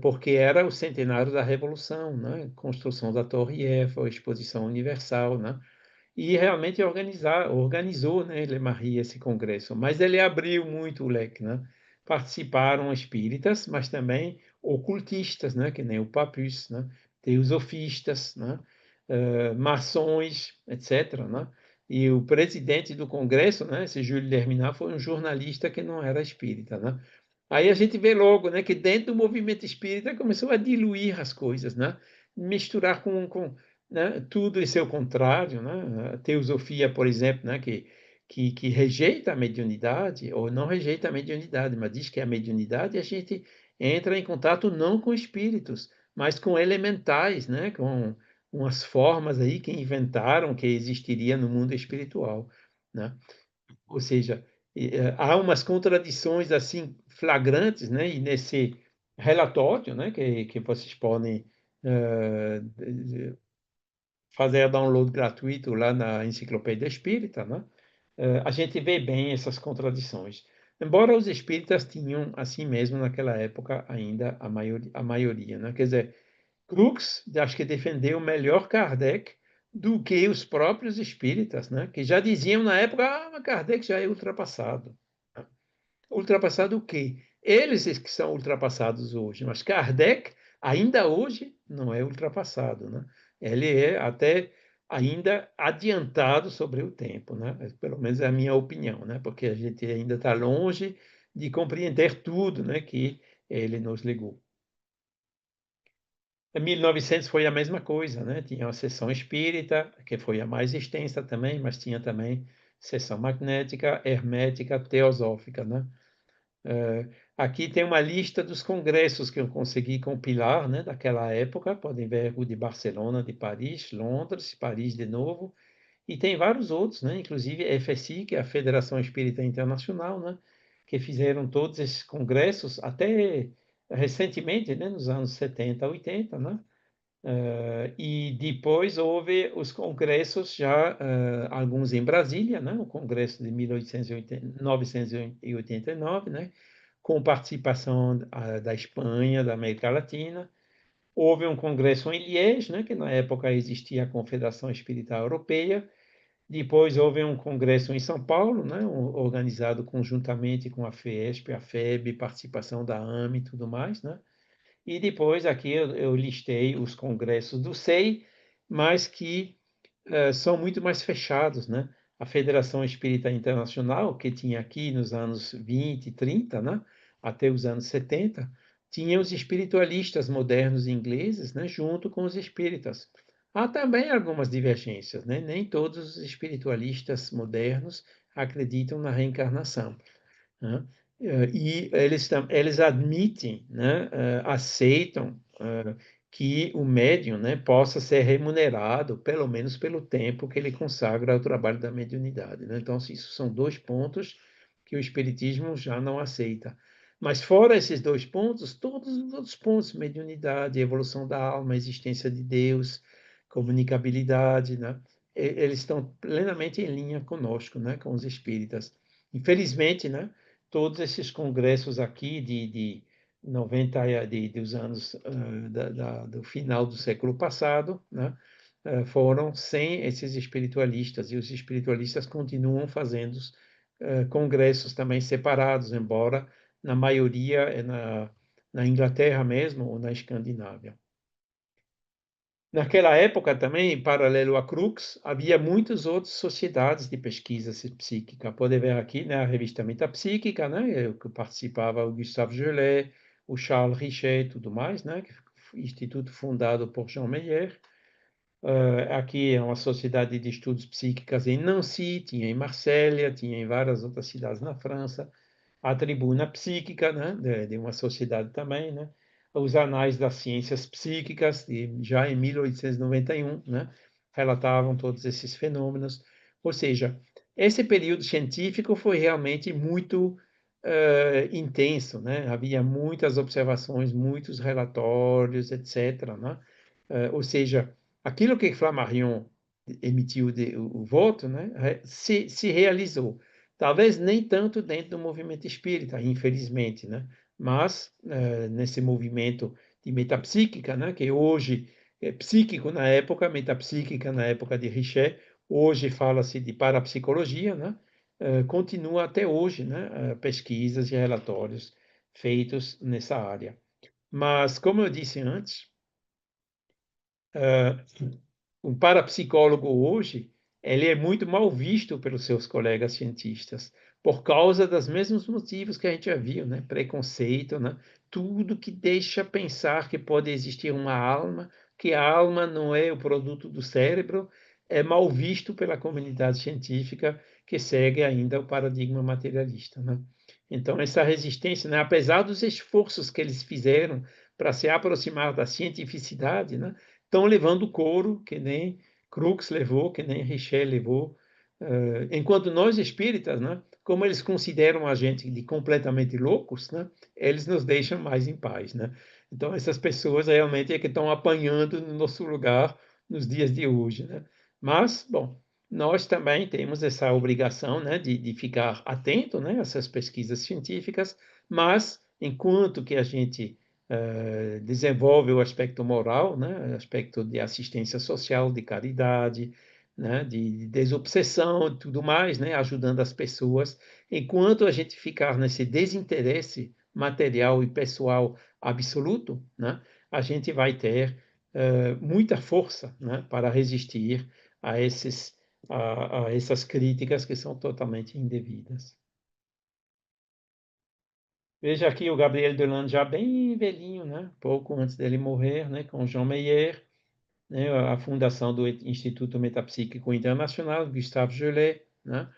Porque era o centenário da Revolução, né? Construção da Torre Eiffel, Exposição Universal, né? E realmente organizou, né, Lemarie esse congresso, mas ele abriu muito o leque, né? Participaram espíritas, mas também ocultistas, né, que nem o Papus, né? Teosofistas, né? Maçons, etc., né? E o presidente do congresso, né, esse Júlio Derminat, foi um jornalista que não era espírita, né? Aí a gente vê logo, né, que dentro do movimento espírita começou a diluir as coisas, né? Misturar com né, tudo e seu contrário, né? A teosofia, por exemplo, né, que rejeita a mediunidade, ou não rejeita a mediunidade, mas diz que a mediunidade a gente entra em contato não com espíritos, mas com elementais, né, com umas formas aí que inventaram que existiria no mundo espiritual, né? Ou seja, há umas contradições assim flagrantes, né? E nesse relatório, né, que vocês podem fazer download gratuito lá na Enciclopédia Espírita, né? A gente vê bem essas contradições. Embora os espíritas tinham, assim mesmo, naquela época, ainda a maioria, né? Quer dizer, Crookes, acho que defendeu melhor Kardec do que os próprios espíritas, né? Que já diziam na época, Kardec já é ultrapassado. Ultrapassado o quê? Eles é que são ultrapassados hoje, mas Kardec ainda hoje não é ultrapassado, né? Ele é até ainda adiantado sobre o tempo, né? Pelo menos é a minha opinião, né? Porque a gente ainda está longe de compreender tudo, né, que ele nos legou. Em 1900 foi a mesma coisa, né? Tinha a sessão espírita, que foi a mais extensa também, mas tinha também sessão magnética, hermética, teosófica, né? Aqui tem uma lista dos congressos que eu consegui compilar, né, daquela época. Podem ver o de Barcelona, de Paris, Londres, Paris de novo, e tem vários outros, né, inclusive a FSI, que é a Federação Espírita Internacional, né, que fizeram todos esses congressos até recentemente, né, nos anos 70, 80, né, E depois houve os congressos, já alguns em Brasília, né? O Congresso de 1989, né? Com participação da Espanha, da América Latina. Houve um congresso em Liège, né? Que na época existia a Confederação Espírita Europeia. Depois houve um congresso em São Paulo, né? Organizado conjuntamente com a Fiesp, a FEB, participação da AME e tudo mais, né? E depois aqui eu listei os congressos do SEI, mas que são muito mais fechados, né? A Federação Espírita Internacional, que tinha aqui nos anos 20 e 30, né? Até os anos 70, tinha os espiritualistas modernos ingleses, né? Junto com os espíritas. Há também algumas divergências, né? Nem todos os espiritualistas modernos acreditam na reencarnação, né? E eles admitem, né, aceitam que o médium, né, possa ser remunerado, pelo menos pelo tempo que ele consagra ao trabalho da mediunidade, né? Então, isso são dois pontos que o Espiritismo já não aceita. Mas fora esses dois pontos, todos os outros pontos, mediunidade, evolução da alma, existência de Deus, comunicabilidade, né, eles estão plenamente em linha conosco, né, com os espíritas. Infelizmente, né, todos esses congressos aqui de 90 dos anos do final do século passado, né, foram sem esses espiritualistas, e os espiritualistas continuam fazendo congressos também separados, embora na maioria é na Inglaterra mesmo ou na Escandinávia. Naquela época também, paralelo à Crux, havia muitas outras sociedades de pesquisa psíquica. Pode ver aqui, né, a revista Metapsíquica, né, que participava o Gustave Gelet, o Charles Richet e tudo mais, né, instituto fundado por Jean Meyer. Aqui é uma sociedade de estudos psíquicas em Nancy, tinha em Marsella, tinha em várias outras cidades na França. A Tribuna Psíquica, né, de uma sociedade também, né? Os Anais das Ciências Psíquicas, já em 1891, né, relatavam todos esses fenômenos. Ou seja, esse período científico foi realmente muito intenso, né? Havia muitas observações, muitos relatórios, etc., né? Ou seja, aquilo que Flammarion emitiu o voto, né, se realizou. Talvez nem tanto dentro do movimento espírita, infelizmente, né? Mas nesse movimento de metapsíquica, né? Que hoje é psíquico na época, metapsíquica na época de Richet, hoje fala-se de parapsicologia, né? Continua até hoje, né? Pesquisas e relatórios feitos nessa área. Mas, como eu disse antes, um parapsicólogo hoje, ele é muito mal visto pelos seus colegas cientistas, por causa dos mesmos motivos que a gente já viu, né? Preconceito, né? Tudo que deixa pensar que pode existir uma alma, que a alma não é o produto do cérebro, é mal visto pela comunidade científica que segue ainda o paradigma materialista, né? Então, essa resistência, né? Apesar dos esforços que eles fizeram para se aproximar da cientificidade, né? Estão levando couro, que nem Crookes levou, que nem Richet levou. Enquanto nós espíritas, né, como eles consideram a gente de completamente loucos, né, eles nos deixam mais em paz, né? Então, essas pessoas realmente é que estão apanhando no nosso lugar nos dias de hoje, né? Mas, bom, nós também temos essa obrigação, né, de ficar atento, né, a essas pesquisas científicas, mas enquanto que a gente desenvolve o aspecto moral, né, aspecto de assistência social, de caridade, né, de desobsessão e tudo mais, né, ajudando as pessoas. Enquanto a gente ficar nesse desinteresse material e pessoal absoluto, né, a gente vai ter muita força, né, para resistir a essas críticas que são totalmente indevidas. Veja aqui o Gabriel Deland já bem velhinho, né? Pouco antes dele morrer, né? Com Jean Meyer, né? A fundação do Instituto Metapsíquico Internacional, Gustave Gelet, né?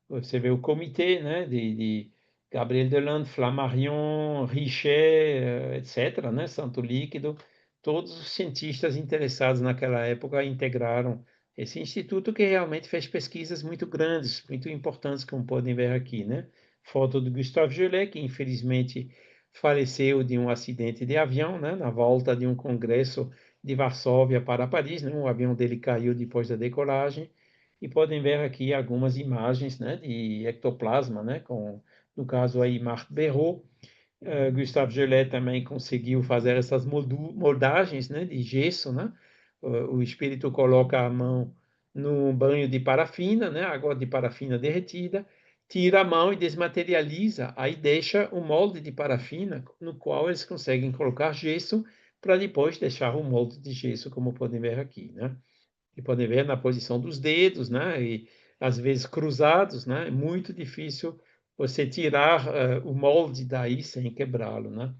Você vê o comitê, né? De Gabriel Deland, Flammarion, Richet, etc., né? Santo Líquido, todos os cientistas interessados naquela época integraram esse instituto que realmente fez pesquisas muito grandes, muito importantes, como podem ver aqui, né? Foto do Gustave Gelet, que infelizmente faleceu de um acidente de avião, né? Na volta de um congresso de Varsóvia para Paris, né? O avião dele caiu depois da decolagem, e podem ver aqui algumas imagens, né, de ectoplasma, né, no caso aí, Marc Béraud. Gustave Gelet também conseguiu fazer essas moldagens, né, de gesso, né? O espírito coloca a mão no banho de parafina, né, água de parafina derretida, tira a mão e desmaterializa, aí deixa o molde de parafina no qual eles conseguem colocar gesso para depois deixar o molde de gesso, como podem ver aqui, né? E podem ver na posição dos dedos, né? E às vezes cruzados, né? É muito difícil você tirar o molde daí sem quebrá-lo, né? Ou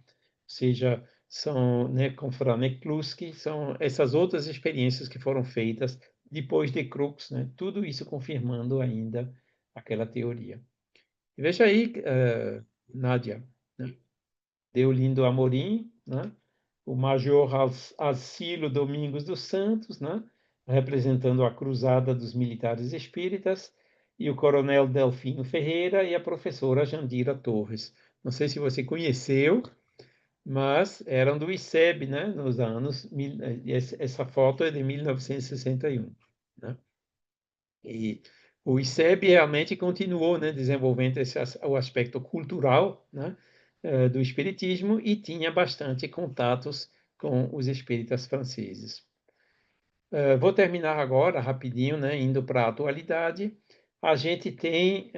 seja, são, né, com Franek-Kluski, são essas outras experiências que foram feitas depois de Crookes, né? Tudo isso confirmando ainda aquela teoria. E veja aí, Nádia, né? Deolindo Amorim, né? O Major Alcilo Domingos dos Santos, né? Representando a cruzada dos militares espíritas, e o Coronel Delfino Ferreira e a professora Jandira Torres. Não sei se você conheceu, mas eram do ICEB, né? Nos anos... Essa foto é de 1961, né? E o ICEB realmente continuou, né, desenvolvendo o aspecto cultural, né, do espiritismo, e tinha bastante contatos com os espíritas franceses. Vou terminar agora, rapidinho, né, indo para a atualidade. A gente tem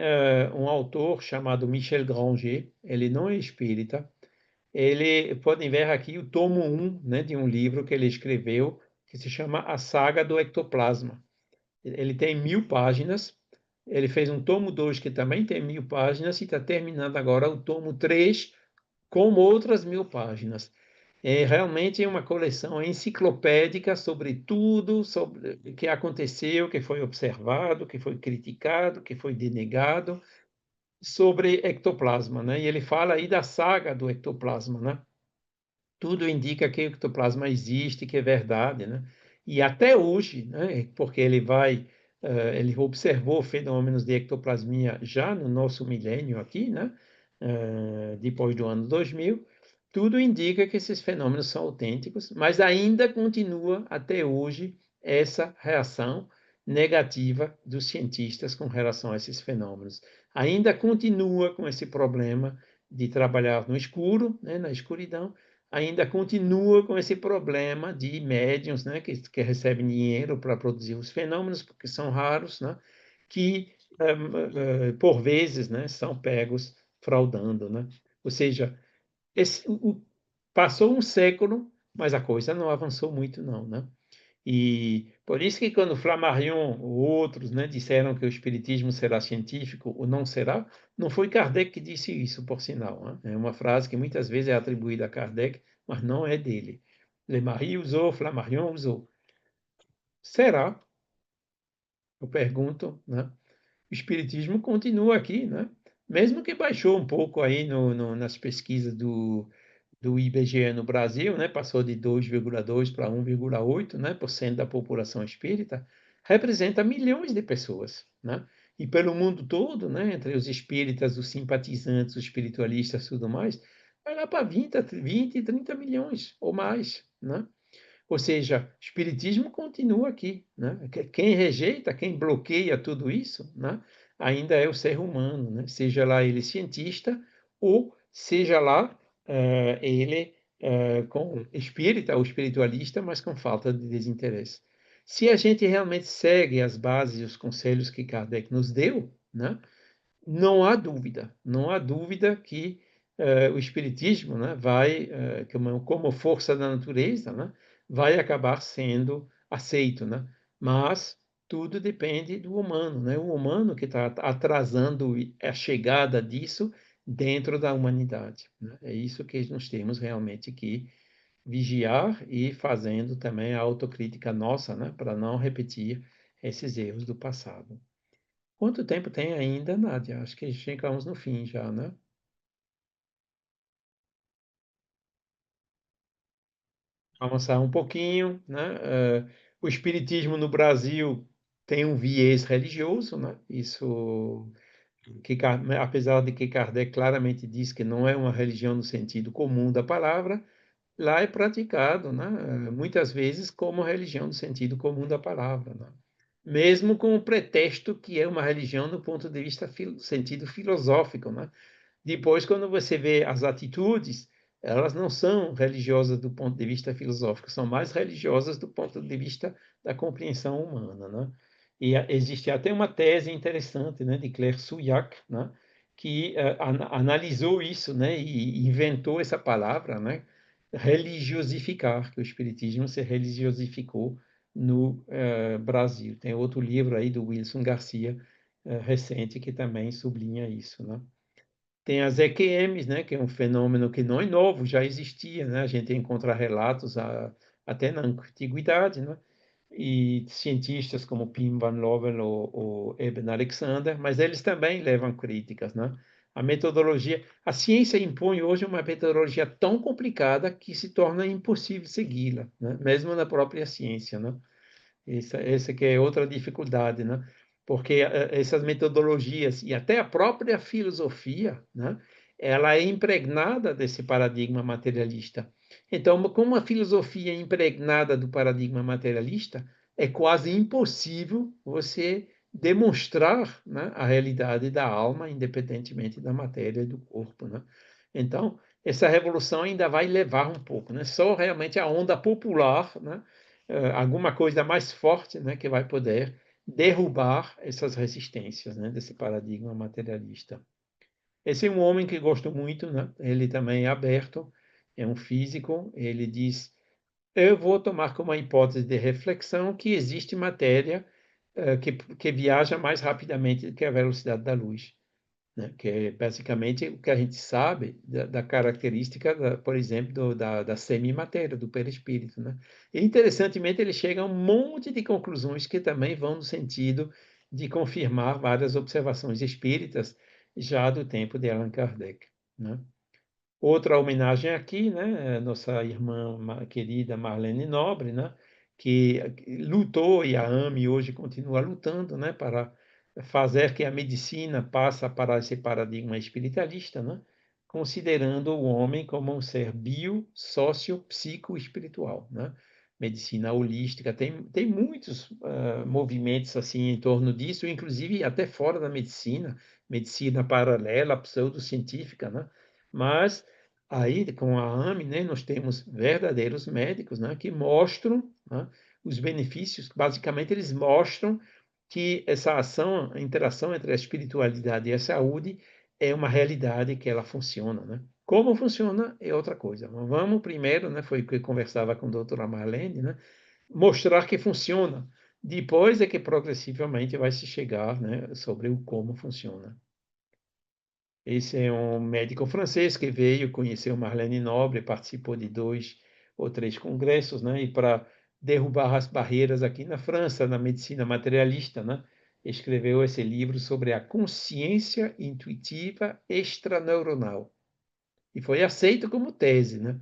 um autor chamado Michel Granger, ele não é espírita, ele, podem ver aqui o tomo 1, né, de um livro que ele escreveu, que se chama A Saga do Ectoplasma. Ele tem 1000 páginas. Ele fez um tomo 2 que também tem 1000 páginas, e está terminando agora o tomo 3 com outras 1000 páginas. É realmente uma coleção enciclopédica sobre tudo, sobre o que aconteceu, o que foi observado, o que foi criticado, o que foi denegado, sobre ectoplasma, né? E ele fala aí da saga do ectoplasma, né? Tudo indica que o ectoplasma existe, que é verdade, né? E até hoje, né? Porque ele observou fenômenos de ectoplasmia já no nosso milênio aqui, né? Depois do ano 2000, tudo indica que esses fenômenos são autênticos, mas ainda continua até hoje essa reação negativa dos cientistas com relação a esses fenômenos. Ainda continua com esse problema de trabalhar no escuro, né? Na escuridão, ainda continua com esse problema de médiums, né, que recebem dinheiro para produzir os fenômenos, porque são raros, né, que, por vezes, né, são pegos fraudando, né? Ou seja, passou um século, mas a coisa não avançou muito, não, né? E por isso que quando Flammarion ou outros, né, disseram que o espiritismo será científico ou não será, não foi Kardec que disse isso, por sinal, né? É uma frase que muitas vezes é atribuída a Kardec, mas não é dele. Le Marie usou, Flammarion usou. Será? Eu pergunto, né? O espiritismo continua aqui, né? Mesmo que baixou um pouco aí nas pesquisas do IBGE no Brasil, né, passou de 2,2 para 1,8, né, por cento da população espírita, representa milhões de pessoas, né? E pelo mundo todo, né, entre os espíritas, os simpatizantes, os espiritualistas e tudo mais, vai lá para 20, 30 milhões ou mais, né? Ou seja, o espiritismo continua aqui, né? Quem rejeita, quem bloqueia tudo isso, né, ainda é o ser humano, né? Seja lá ele cientista ou seja lá ele com espírita ou espiritualista, mas com falta de desinteresse. Se a gente realmente segue as bases e os conselhos que Kardec nos deu, né, não há dúvida, não há dúvida que o espiritismo, né, vai, como força da natureza, né, vai acabar sendo aceito, né? Mas tudo depende do humano, né? O humano que está atrasando a chegada disso dentro da humanidade, né? É isso que nós temos realmente que vigiar, e fazendo também a autocrítica nossa, né, para não repetir esses erros do passado. Quanto tempo tem ainda, Nádia? Acho que chegamos no fim já, né? Avançar um pouquinho, né? O espiritismo no Brasil tem um viés religioso, né? Isso apesar de que Kardec claramente diz que não é uma religião no sentido comum da palavra, lá é praticado, né, muitas vezes como religião no sentido comum da palavra, né? Mesmo com o pretexto que é uma religião no ponto de vista sentido filosófico, né? Depois, quando você vê as atitudes, elas não são religiosas do ponto de vista filosófico, são mais religiosas do ponto de vista da compreensão humana, né? E existe até uma tese interessante, né, de Claire Souillac, né, que analisou isso, né, e inventou essa palavra, né, religiosificar, que o espiritismo se religiosificou no Brasil. Tem outro livro aí do Wilson Garcia, recente, que também sublinha isso, né? Tem as EQMs, né, que é um fenômeno que não é novo, já existia, né? A gente encontra relatos até na antiguidade, né? E cientistas como Pim Van Lovel ou Eben Alexander, mas eles também levam críticas, né? A metodologia, a ciência impõe hoje uma metodologia tão complicada que se torna impossível segui-la, né? Mesmo na própria ciência, né? Essa que é outra dificuldade, né? Porque essas metodologias e até a própria filosofia, né? Ela é impregnada desse paradigma materialista. Então, como a filosofia é impregnada do paradigma materialista, é quase impossível você demonstrar, né, a realidade da alma, independentemente da matéria e do corpo, né? Então, essa revolução ainda vai levar um pouco, né? Só realmente a onda popular, né, alguma coisa mais forte, né, que vai poder derrubar essas resistências, né, desse paradigma materialista. Esse é um homem que gosto muito, né? Ele também é aberto, é um físico. Ele diz: eu vou tomar como uma hipótese de reflexão que existe matéria que viaja mais rapidamente do que a velocidade da luz, né? Que é basicamente o que a gente sabe da característica, por exemplo, da semimatéria, do perispírito, né? E, interessantemente, ele chega a um monte de conclusões que também vão no sentido de confirmar várias observações espíritas já do tempo de Allan Kardec, né? Outra homenagem aqui, né, nossa irmã querida Marlene Nobre, né, que lutou e a AME hoje continua lutando, né, para fazer que a medicina passe para esse paradigma espiritualista, né, considerando o homem como um ser bio, sócio, psico espiritual, né? Medicina holística tem muitos movimentos assim em torno disso, inclusive até fora da medicina, medicina paralela, pseudocientífica, né? Mas aí, com a AME, né, nós temos verdadeiros médicos, né, que mostram, né, os benefícios. Basicamente, eles mostram que essa ação, a interação entre a espiritualidade e a saúde é uma realidade que ela funciona, né? Como funciona é outra coisa. Mas vamos primeiro, né, foi o que eu conversava com a doutora Marlene, né, mostrar que funciona. Depois é que progressivamente vai se chegar, né, sobre o como funciona. Esse é um médico francês que veio, conheceu Marlene Nobre, participou de 2 ou 3 congressos, né? E para derrubar as barreiras aqui na França, na medicina materialista, né, escreveu esse livro sobre a consciência intuitiva extraneuronal. E foi aceito como tese, né?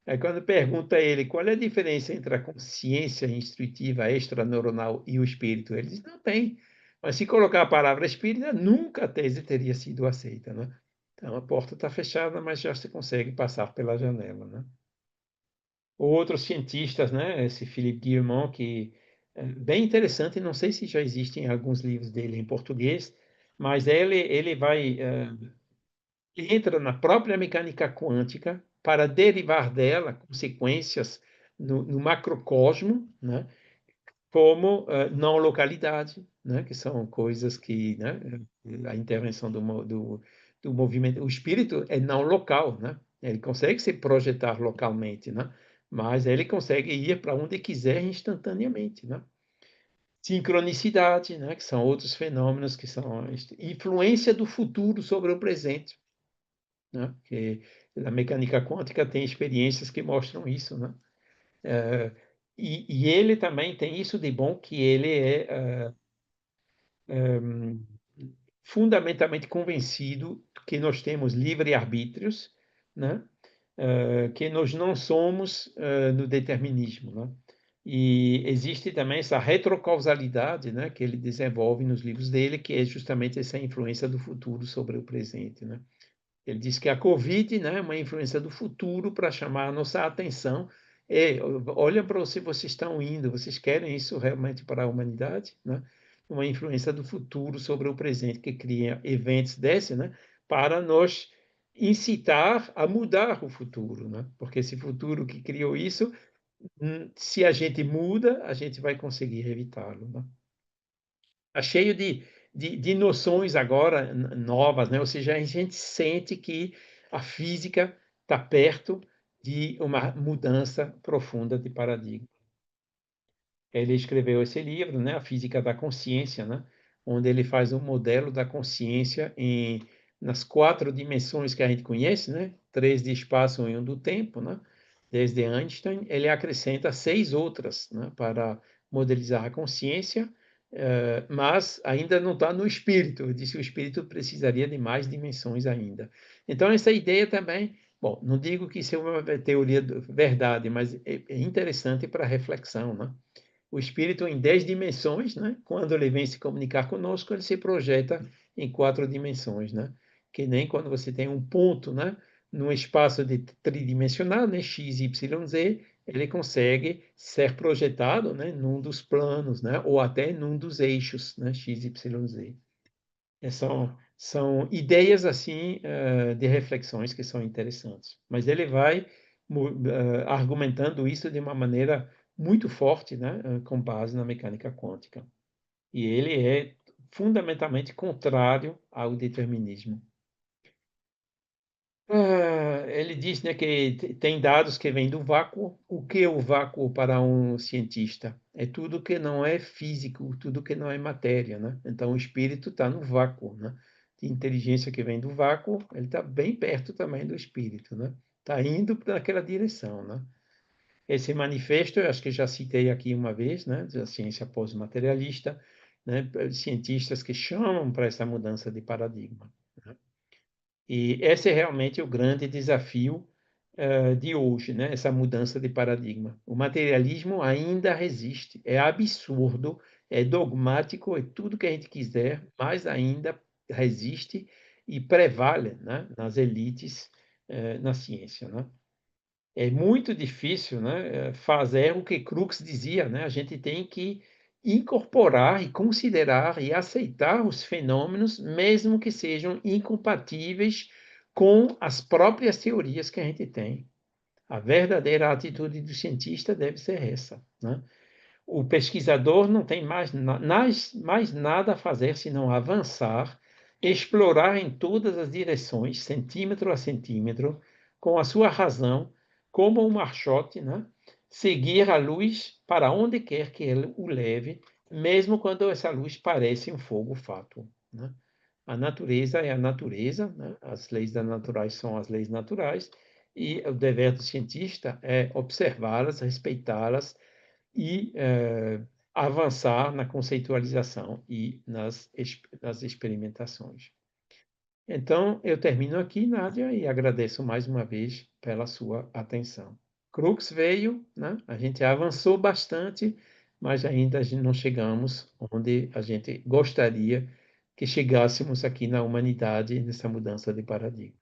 Aí quando pergunta a ele qual é a diferença entre a consciência intuitiva extraneuronal e o espírito, ele diz, não tem. Mas se colocar a palavra espírita, nunca a tese teria sido aceita, né? Então a porta está fechada, mas já se consegue passar pela janela, né? Outros cientistas, né? Esse Philippe Guillemot, que é bem interessante, não sei se já existem alguns livros dele em português, mas ele vai entra na própria mecânica quântica para derivar dela consequências no macrocosmo, né? Como não localidade, né? Que são coisas que, né? A intervenção do movimento, o espírito é não local, né? Ele consegue se projetar localmente, né? Mas ele consegue ir para onde quiser instantaneamente, né? Sincronicidade, né? Que são outros fenômenos que são influência do futuro sobre o presente, né? Que a mecânica quântica tem experiências que mostram isso, né? E ele também tem isso de bom que ele é fundamentalmente convencido que nós temos livre-arbítrios, né? Que nós não somos no determinismo, né? E existe também essa retrocausalidade, né, que ele desenvolve nos livros dele, que é justamente essa influência do futuro sobre o presente, né? Ele diz que a Covid, né, é uma influência do futuro para chamar a nossa atenção. Olha para vocês estão indo, vocês querem isso realmente para a humanidade? Né? Uma influência do futuro sobre o presente que cria eventos desses, né, para nos incitar a mudar o futuro, né? Porque esse futuro que criou isso, se a gente muda, a gente vai conseguir evitá-lo, né? Está cheio de noções agora novas, né? Ou seja, a gente sente que a física está perto de uma mudança profunda de paradigma. Ele escreveu esse livro, né, A Física da Consciência, né, onde ele faz um modelo da consciência nas 4 dimensões que a gente conhece, né, 3 de espaço e 1 do tempo, né, desde Einstein, ele acrescenta 6 outras, né, para modelizar a consciência, mas ainda não está no espírito. Ele disse que o espírito precisaria de mais dimensões ainda. Então, essa ideia também, bom, não digo que isso é uma teoria de verdade, mas é interessante para reflexão, né? O espírito em 10 dimensões, né? Quando ele vem se comunicar conosco, ele se projeta em 4 dimensões, né? Que nem quando você tem um ponto, né? Num espaço tridimensional, né? X, Y, Z, ele consegue ser projetado, né? Num dos planos, né? Ou até num dos eixos, né? X, Y, Z. São ideias assim de reflexões que são interessantes. Mas ele vai argumentando isso de uma maneira muito forte, né, com base na mecânica quântica. E ele é fundamentalmente contrário ao determinismo. Ele diz, né, que tem dados que vêm do vácuo. O que é o vácuo para um cientista? É tudo que não é físico, tudo que não é matéria, né? Então o espírito está no vácuo, né? De inteligência que vem do vácuo, ele está bem perto também do espírito, né? Está indo naquela direção, né? Esse manifesto, eu acho que já citei aqui uma vez, né, da ciência pós-materialista, né, cientistas que chamam para essa mudança de paradigma, né? E esse é realmente o grande desafio de hoje, né, essa mudança de paradigma. O materialismo ainda resiste, é absurdo, é dogmático, é tudo que a gente quiser, mas ainda resiste e prevale, né, nas elites, na ciência, né? É muito difícil, né, fazer o que Crookes dizia, né? A gente tem que incorporar e considerar e aceitar os fenômenos, mesmo que sejam incompatíveis com as próprias teorias que a gente tem. A verdadeira atitude do cientista deve ser essa, né? O pesquisador não tem mais nada a fazer senão avançar, explorar em todas as direções, centímetro a centímetro, com a sua razão, como um marchote, né? Seguir a luz para onde quer que ele o leve, mesmo quando essa luz parece um fogo fátuo, né? A natureza é a natureza, né? As leis da naturais são as leis naturais, e o dever do cientista é observá-las, respeitá-las, e avançar na conceitualização e nas experimentações. Então, eu termino aqui, Nádia, e agradeço mais uma vez pela sua atenção. Crookes veio, né? A gente avançou bastante, mas ainda não chegamos onde a gente gostaria que chegássemos aqui na humanidade, nessa mudança de paradigma.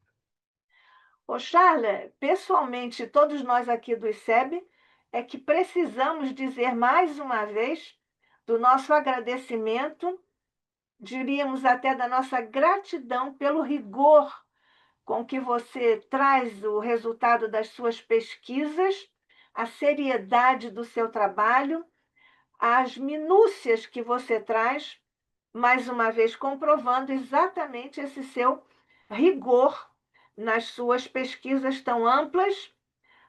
Ô, Charles, pessoalmente, todos nós aqui do ICEB, é que precisamos dizer mais uma vez do nosso agradecimento, diríamos até da nossa gratidão pelo rigor com que você traz o resultado das suas pesquisas, a seriedade do seu trabalho, as minúcias que você traz, mais uma vez comprovando exatamente esse seu rigor nas suas pesquisas tão amplas,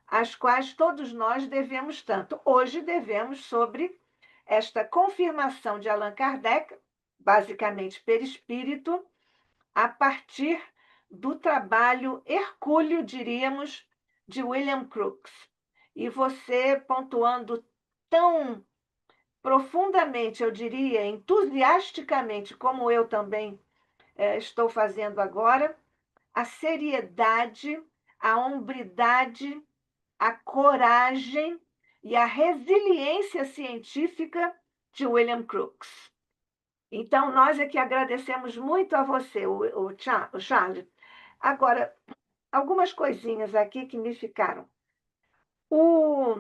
às quais todos nós devemos tanto. Hoje devemos sobre esta confirmação de Allan Kardec, basicamente perispírito, a partir do trabalho hercúleo, diríamos, de William Crookes. E você pontuando tão profundamente, eu diria, entusiasticamente, como eu também estou fazendo agora, a seriedade, a hombridade, a coragem e a resiliência científica de William Crookes. Então, nós é que agradecemos muito a você, o Charles. Agora, algumas coisinhas aqui que me ficaram. O,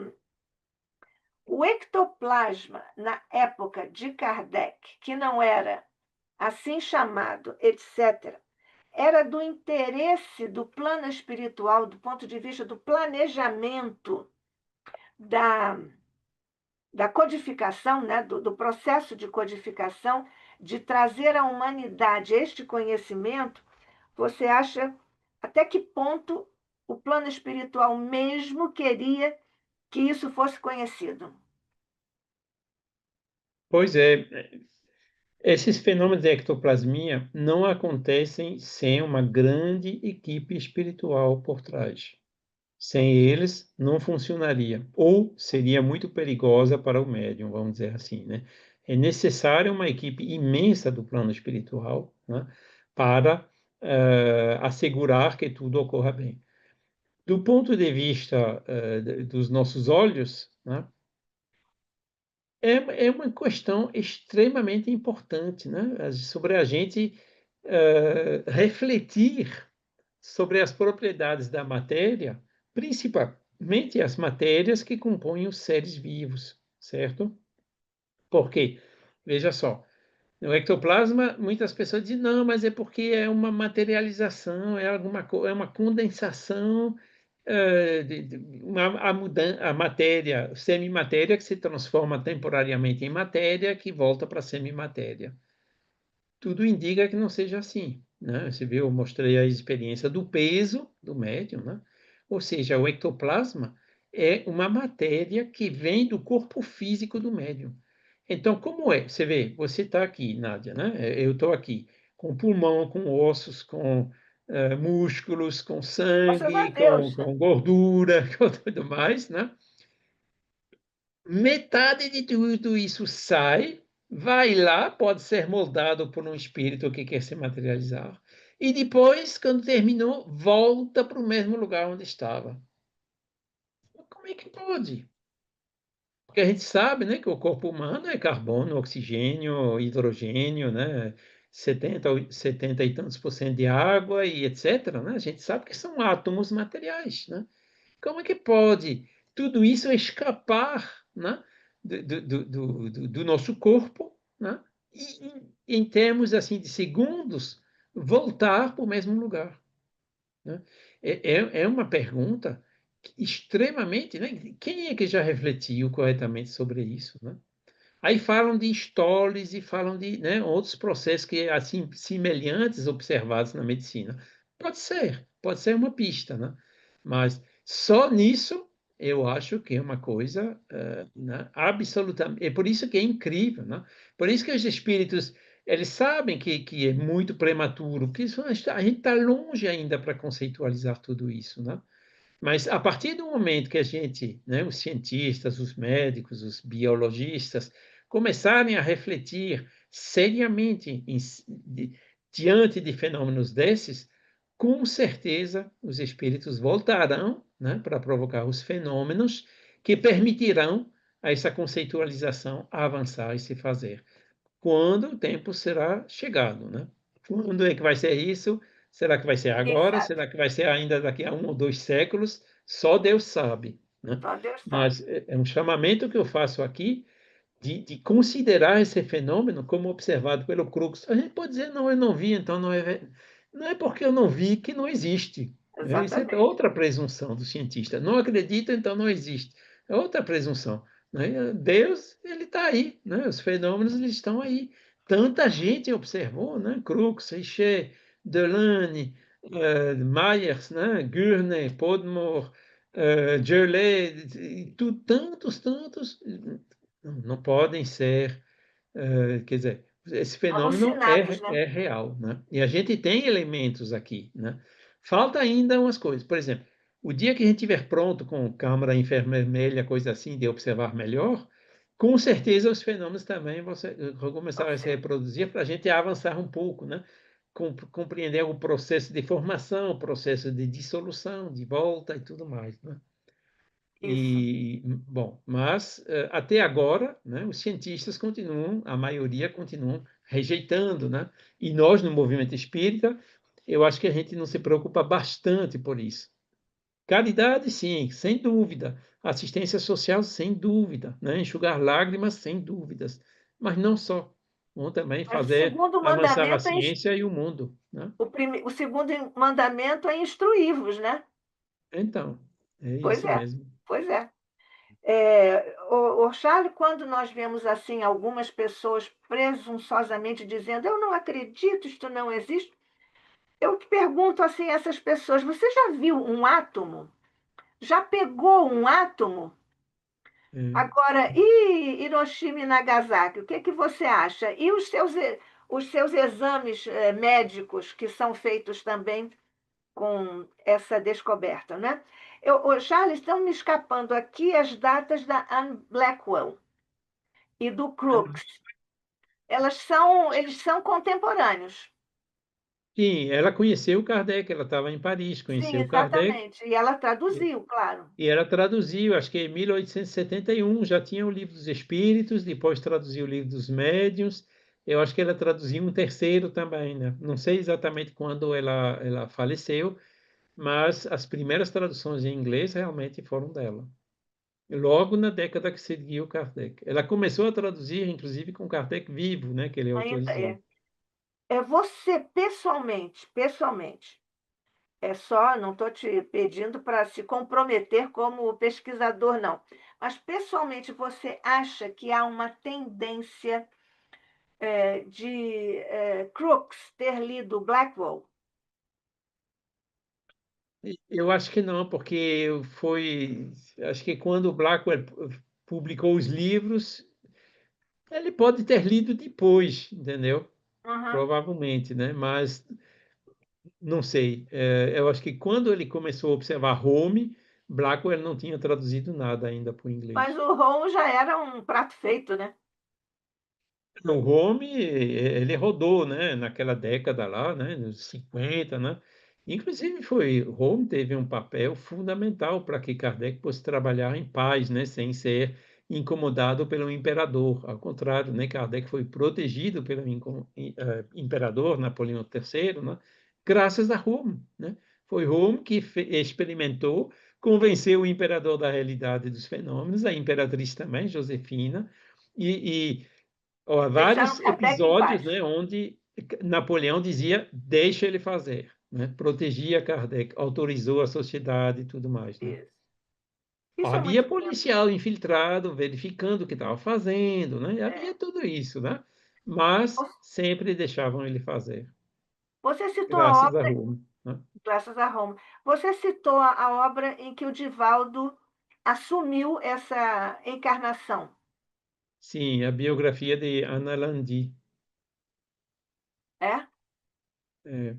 o ectoplasma, na época de Kardec, que não era assim chamado, etc., era do interesse do plano espiritual, do ponto de vista do planejamento da, da codificação, né, do processo de codificação, de trazer à humanidade este conhecimento. Você acha até que ponto o plano espiritual mesmo queria que isso fosse conhecido?
Pois é, esses fenômenos de ectoplasmia não acontecem sem uma grande equipe espiritual por trás. Sem eles, não funcionaria, ou seria muito perigosa para o médium, vamos dizer assim, né? É necessária uma equipe imensa do plano espiritual, né, para assegurar que tudo ocorra bem. Do ponto de vista dos nossos olhos, né, é uma questão extremamente importante, né? Sobre a gente refletir sobre as propriedades da matéria, principalmente as matérias que compõem os seres vivos, certo? Porque, veja só, no ectoplasma, muitas pessoas dizem, não, mas é porque é uma materialização, é uma condensação, a matéria, semimatéria que se transforma temporariamente em matéria, que volta para semimatéria. Tudo indica que não seja assim, né? Você viu, eu mostrei a experiência do peso do médium, né? Ou seja, o ectoplasma é uma matéria que vem do corpo físico do médium. Então, como é? Você vê, você está aqui, Nádia, né? Eu estou aqui com pulmão, com ossos, com músculos, com
Graças a
sangue,
Deus, né?
com gordura, com tudo mais, né? Metade de tudo isso sai, vai lá, pode ser moldado por um espírito que quer se materializar, e depois, quando terminou, volta para o mesmo lugar onde estava. Como é que pode? Porque a gente sabe, né, que o corpo humano é carbono, oxigênio, hidrogênio, né, 70 e tantos por cento de água e etc., né? A gente sabe que são átomos materiais, né? Como é que pode tudo isso escapar, né, do nosso corpo, né, e, em termos assim de segundos, voltar para o mesmo lugar? Né? É uma pergunta extremamente, né? Quem é que já refletiu corretamente sobre isso, né? Aí falam de estólise, falam de, né, outros processos que assim semelhantes observados na medicina. Pode ser uma pista, né? Mas só nisso eu acho que é uma coisa, né, absolutamente. É por isso que é incrível, né? Por isso que os espíritos eles sabem que é muito prematuro, porque a gente está longe ainda para conceitualizar tudo isso, né? Mas a partir do momento que a gente, né, os cientistas, os médicos, os biologistas, começarem a refletir seriamente diante de fenômenos desses, com certeza os espíritos voltarão, né, para provocar os fenômenos que permitirão a essa conceitualização avançar e se fazer. Quando o tempo será chegado, né? Quando é que vai ser isso? Será que vai ser
Ninguém
agora?
sabe.
Será que vai ser ainda daqui a 1 ou 2 séculos? Só Deus sabe, né?
Só Deus sabe.
Mas é um chamamento que eu faço aqui de considerar esse fenômeno como observado pelo Crookes. A gente pode dizer, não, eu não vi, então não é. Não é porque eu não vi que não existe. Né? Isso é
Exatamente.
outra presunção do cientista. Não acredita, então não existe. É outra presunção. Né? Deus, ele está aí. Né? Os fenômenos, eles estão aí. Tanta gente observou, né? Crookes, Richer, Delane, Myers, né? Gurney, Podmore, Gerlet, tantos, não podem ser, quer dizer, esse fenômeno
Alucinados, né?
é real, né? E a gente tem elementos aqui, né? Falta ainda umas coisas, por exemplo, o dia que a gente estiver pronto com câmara infravermelha, coisa assim, de observar melhor, com certeza os fenômenos também vão começar a se
Observe.
reproduzir para a gente avançar um pouco, né? Compreender o processo de formação, o processo de dissolução, de volta e tudo mais, né?
Isso.
E, bom, mas até agora, né, os cientistas continuam, a maioria continuam rejeitando, né? E nós, no movimento espírita, eu acho que a gente não se preocupa bastante por isso. Caridade, sim, sem dúvida. Assistência social, sem dúvida, né? Enxugar lágrimas, sem dúvidas. Mas não só. Vão também
Mas o
fazer
segundo
avançar a
mandamento é
ciência e o mundo, né?
o segundo mandamento é instruí-vos, né?
Então, é
Pois
isso
é,
mesmo.
pois é. Charles, quando nós vemos assim algumas pessoas presunçosamente dizendo eu não acredito, isto não existe, eu te pergunto assim, essas pessoas, você já viu um átomo? Já pegou um átomo?
É.
Agora, e Hiroshima e Nagasaki, o que que você acha? E os seus exames médicos que são feitos também com essa descoberta, né? Charles, estão me escapando aqui as datas da Anne Blackwell e do Crookes. Eles são contemporâneos.
Sim, ela conheceu Kardec, ela estava em Paris,
Sim,
conheceu Kardec
exatamente. E ela traduziu, claro.
e ela traduziu, acho que em 1871 já tinha o Livro dos Espíritos, depois traduziu o Livro dos Médiuns, eu acho que ela traduziu um terceiro também, né? Não sei exatamente quando ela faleceu, mas as primeiras traduções em inglês realmente foram dela. Logo na década que seguiu Kardec. Ela começou a traduzir, inclusive, com Kardec vivo, né, que ele
Ainda
autorizou.
é você pessoalmente. É só, não estou te pedindo para se comprometer como pesquisador, não. Mas pessoalmente você acha que há uma tendência de Crookes ter lido Blackwell?
Eu acho que não, porque acho que quando o Blackwell publicou os livros, ele pode ter lido depois, entendeu?
Uhum.
Provavelmente, né? Mas não sei. Eu acho que quando ele começou a observar Home, Blackwell não tinha traduzido nada ainda para o
Mas
inglês.
o Holmes já era um prato feito, né?
O Home, ele rodou, né, naquela década lá, né, nos 50, né? Inclusive Home teve um papel fundamental para que Kardec fosse trabalhar em paz, né, sem ser incomodado pelo imperador. Ao contrário, né, Kardec foi protegido pelo imperador Napoleão III, né, graças a Home, né? Foi Home que experimentou, convenceu o imperador da realidade dos fenômenos, a imperatriz também, Josefina, e ó,
Deixaram
vários
Kardec em
episódios,
paz.
né, onde Napoleão dizia, deixa ele fazer, né? Protegia Kardec, autorizou a sociedade e tudo mais, né?
Isso. Isso é
Havia
muito lindo.
policial infiltrado, verificando o que estava fazendo, né? Havia
É.
tudo isso, né? Mas sempre deixavam ele fazer,
Você citou a
graças a
obra,
Roma, né?
graças a Roma. Você citou a obra em que o Divaldo assumiu essa encarnação.
Sim, a biografia de Anna Landi,
É?
é,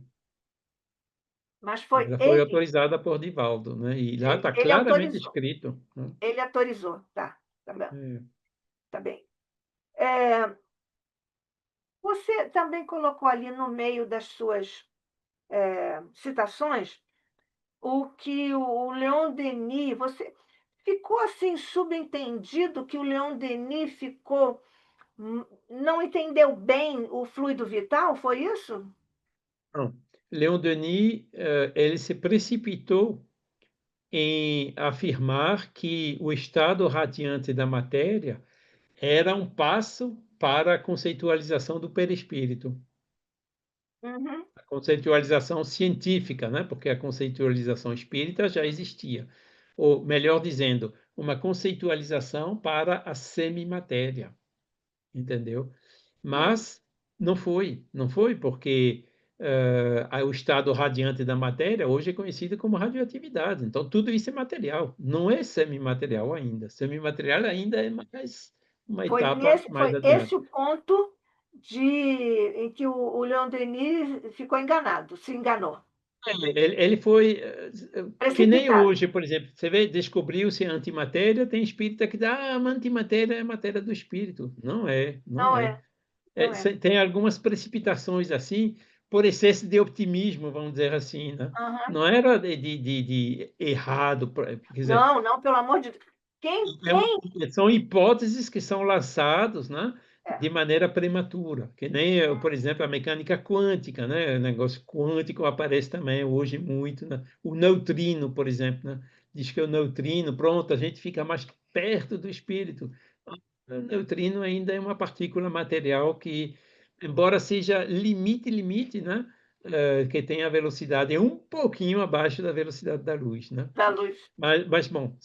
Mas foi
ela foi
ele,
autorizada por Divaldo, né? E lá está
ele
claramente
autorizou.
escrito, né?
Ele autorizou. Tá, tá bem.
É.
Tá bem. É, você também colocou ali no meio das suas citações o que o Leon Denis, você ficou assim subentendido que o Leon Denis não entendeu bem o fluido vital, foi isso?
Não. Leon Denis, ele se precipitou em afirmar que o estado radiante da matéria era um passo para a conceitualização do perispírito,
Uhum.
a conceitualização científica, né? Porque a conceitualização espírita já existia. Ou, melhor dizendo, uma conceitualização para a semimatéria, entendeu?
Hum.
Mas não foi porque o estado radiante da matéria hoje é conhecido como radioatividade. Então, tudo isso é material, não é semimaterial ainda. Semimaterial ainda é mais uma etapa mais
Foi
adiante.
esse o ponto em que o Leon Denis ficou enganado, se enganou.
Ele foi que nem
Precipitado.
hoje, por exemplo, você vê, descobriu-se a antimatéria, tem espírita que dá, a antimatéria é matéria do espírito. Não é, não
Não
é.
é, não é.
Tem algumas precipitações assim, por excesso de optimismo, vamos dizer assim, né?
Aham.
Não era de errado, quer dizer,
Não, não, pelo amor de Deus. Quem
são hipóteses que são lançadas, né? de maneira prematura, que nem, por exemplo, a mecânica quântica, né? O negócio quântico aparece também hoje muito, né? O neutrino, por exemplo, né? Diz que o neutrino, pronto, a gente fica mais perto do espírito. O neutrino ainda é uma partícula material que, embora seja limite, né? Que tem a velocidade um pouquinho abaixo da velocidade da luz, né?
da luz.
Mas bom,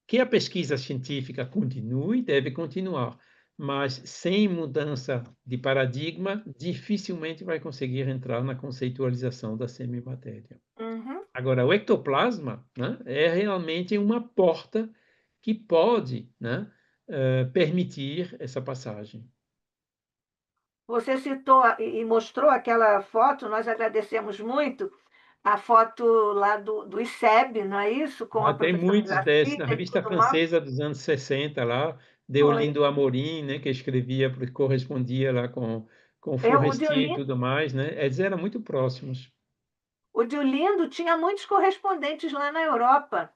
que a pesquisa científica continue, deve continuar, mas sem mudança de paradigma, dificilmente vai conseguir entrar na conceitualização da semimatéria.
Uhum.
Agora, o ectoplasma, né, é realmente uma porta que pode, né, permitir essa passagem.
Você citou e mostrou aquela foto, nós agradecemos muito, a foto lá do ICEB, não é isso? Com a
Tem
professora
muitos desses, na
Jacita e
revista
tudo mais.
francesa dos anos 60, lá,
Foi.
Deolindo Amorim, né, que escrevia, porque correspondia lá com
O
Forestier e
Diolindo,
tudo mais, né? Eles eram muito próximos.
o Diolindo tinha muitos correspondentes lá na Europa,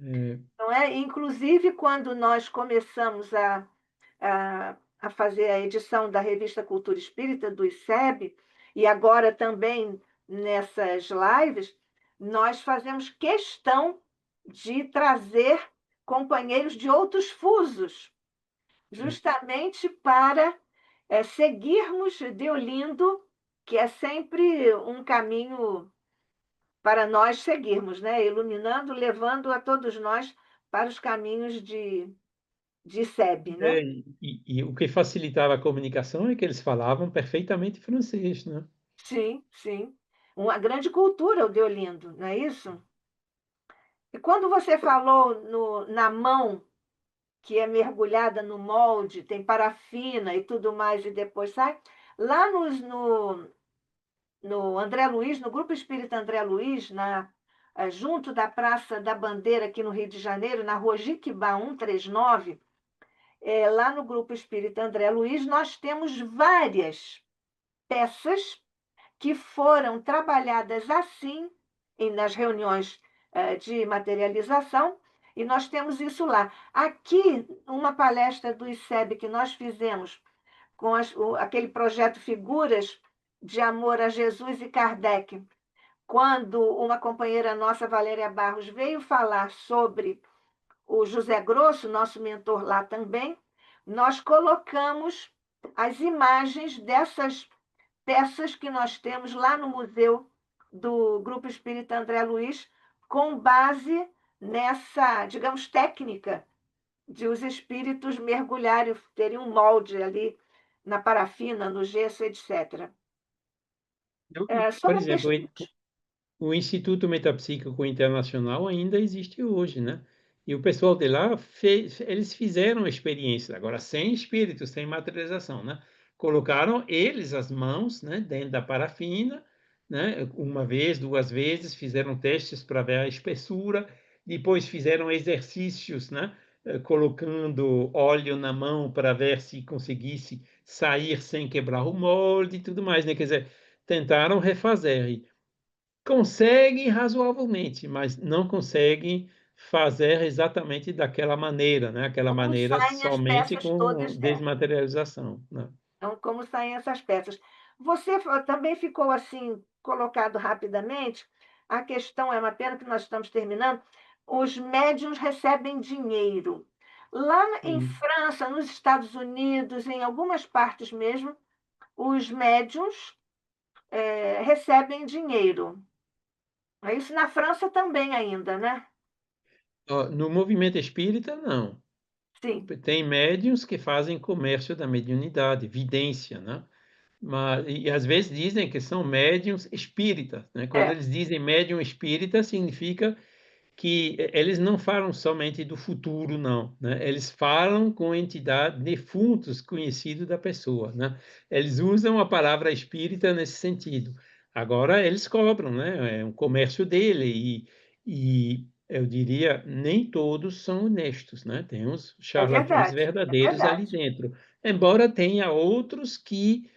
É,
não é? Inclusive, quando nós começamos a fazer a edição da revista Cultura Espírita, do ICEB, e agora também nessas lives, nós fazemos questão de trazer companheiros de outros fusos, justamente para seguirmos Deolindo, que é sempre um caminho para nós seguirmos, né? Iluminando, levando a todos nós para os caminhos de SEB, né?
e o que facilitava a comunicação é que eles falavam perfeitamente francês, né?
Sim, sim. Uma grande cultura o Deolindo, não é isso? E quando você falou na mão, que é mergulhada no molde, tem parafina e tudo mais, e depois sai, lá no André Luiz, no Grupo Espírita André Luiz, junto da Praça da Bandeira, aqui no Rio de Janeiro, na rua Jiquibá 139, lá no Grupo Espírita André Luiz, nós temos várias peças que foram trabalhadas assim nas reuniões de materialização, e nós temos isso lá. Aqui, uma palestra do ICEB que nós fizemos com aquele projeto Figuras de Amor a Jesus e Kardec, quando uma companheira nossa, Valéria Barros, veio falar sobre o José Grosso, nosso mentor lá também, nós colocamos as imagens dessas peças que nós temos lá no museu do Grupo Espírita André Luiz, com base nessa, digamos, técnica de os espíritos mergulharem, terem um molde ali na parafina, no gesso, etc.
Por
Sobre a
exemplo,
questão.
o Instituto Metapsíquico Internacional ainda existe hoje, né? E o pessoal de lá eles fizeram experiências, agora sem espíritos, sem materialização, né? Colocaram eles as mãos, né, dentro da parafina, né? Uma vez, duas vezes, fizeram testes para ver a espessura, depois fizeram exercícios, né? Colocando óleo na mão para ver se conseguisse sair sem quebrar o molde e tudo mais, né? Quer dizer, tentaram refazer. Conseguem razoavelmente, mas não conseguem fazer exatamente daquela maneira, né? Aquela
Como
maneira
saem as
somente
peças
com
todas,
desmaterialização, né?
então, como saem essas peças. Você também ficou assim, colocado rapidamente, a questão é uma pena que nós estamos terminando, os médiuns recebem dinheiro. Lá em
Sim.
França, nos Estados Unidos, em algumas partes mesmo, os médiuns recebem dinheiro. É isso na França também ainda, né?
No movimento espírita, não.
Sim,
Tem médiuns que fazem comércio da mediunidade, vidência, né? Mas, e às vezes dizem que são médiuns espíritas, né? Quando
é,
eles dizem médium espírita, significa que eles não falam somente do futuro, não, né? Eles falam com entidade defuntos conhecidos da pessoa, né? Eles usam a palavra espírita nesse sentido. Agora eles cobram, né? É um comércio dele e eu diria nem todos são honestos, né? Tem uns charlatões
é
verdadeiros ali
verdade.
dentro, embora tenha outros que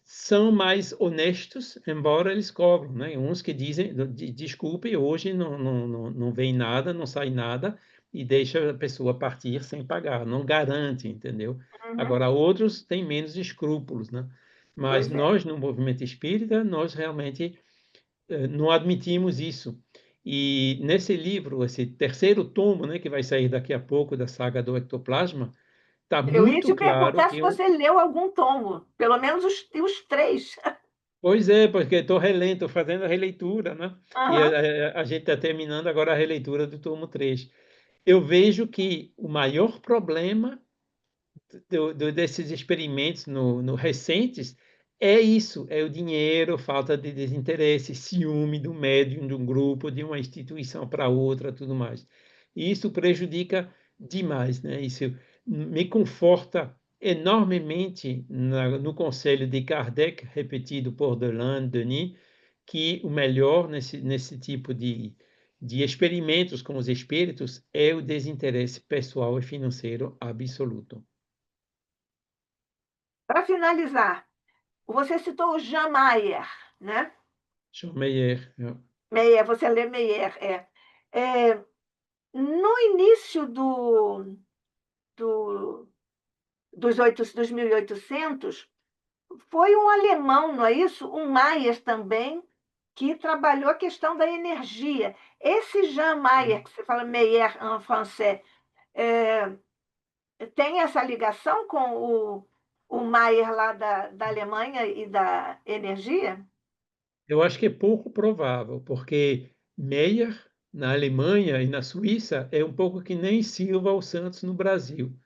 são mais honestos, embora eles cobram, né? Uns que dizem, desculpe, hoje não vem nada, não sai nada, e deixa a pessoa partir sem pagar, não garante, entendeu?
Uhum.
Agora, outros têm menos escrúpulos, né? Mas
Pois é.
nós, no movimento espírita, nós realmente não admitimos isso. E nesse livro, esse terceiro tomo, né, que vai sair daqui a pouco, da saga do ectoplasma, está
Eu ia
muito
te
claro
perguntar
que
se
eu...
você leu algum tomo, pelo menos os três.
Pois é, porque estou relendo, estou fazendo a releitura, né? E
Aham.
a gente está terminando agora a releitura do tomo 3. Eu vejo que o maior problema desses experimentos no recentes é isso, é o dinheiro, falta de desinteresse, ciúme do médium, de um grupo, de uma instituição para outra, tudo mais. E isso prejudica demais, né? Isso me conforta enormemente no conselho de Kardec, repetido por Denis, que o melhor nesse tipo de experimentos com os espíritos é o desinteresse pessoal e financeiro absoluto.
Para finalizar, você citou o Jean Mayer, né?
John Mayer, ja.
Meyer, você lê Meyer, é. É, no início do, dos 1800, foi um alemão, não é isso? Um Mayer também, que trabalhou a questão da energia. Esse Jean Mayer, que você fala Meyer en français, é, tem essa ligação com o Mayer lá da Alemanha e da energia?
Eu acho que é pouco provável, porque Meyer, na Alemanha e na Suíça, é um pouco que nem Silva ou Santos no Brasil.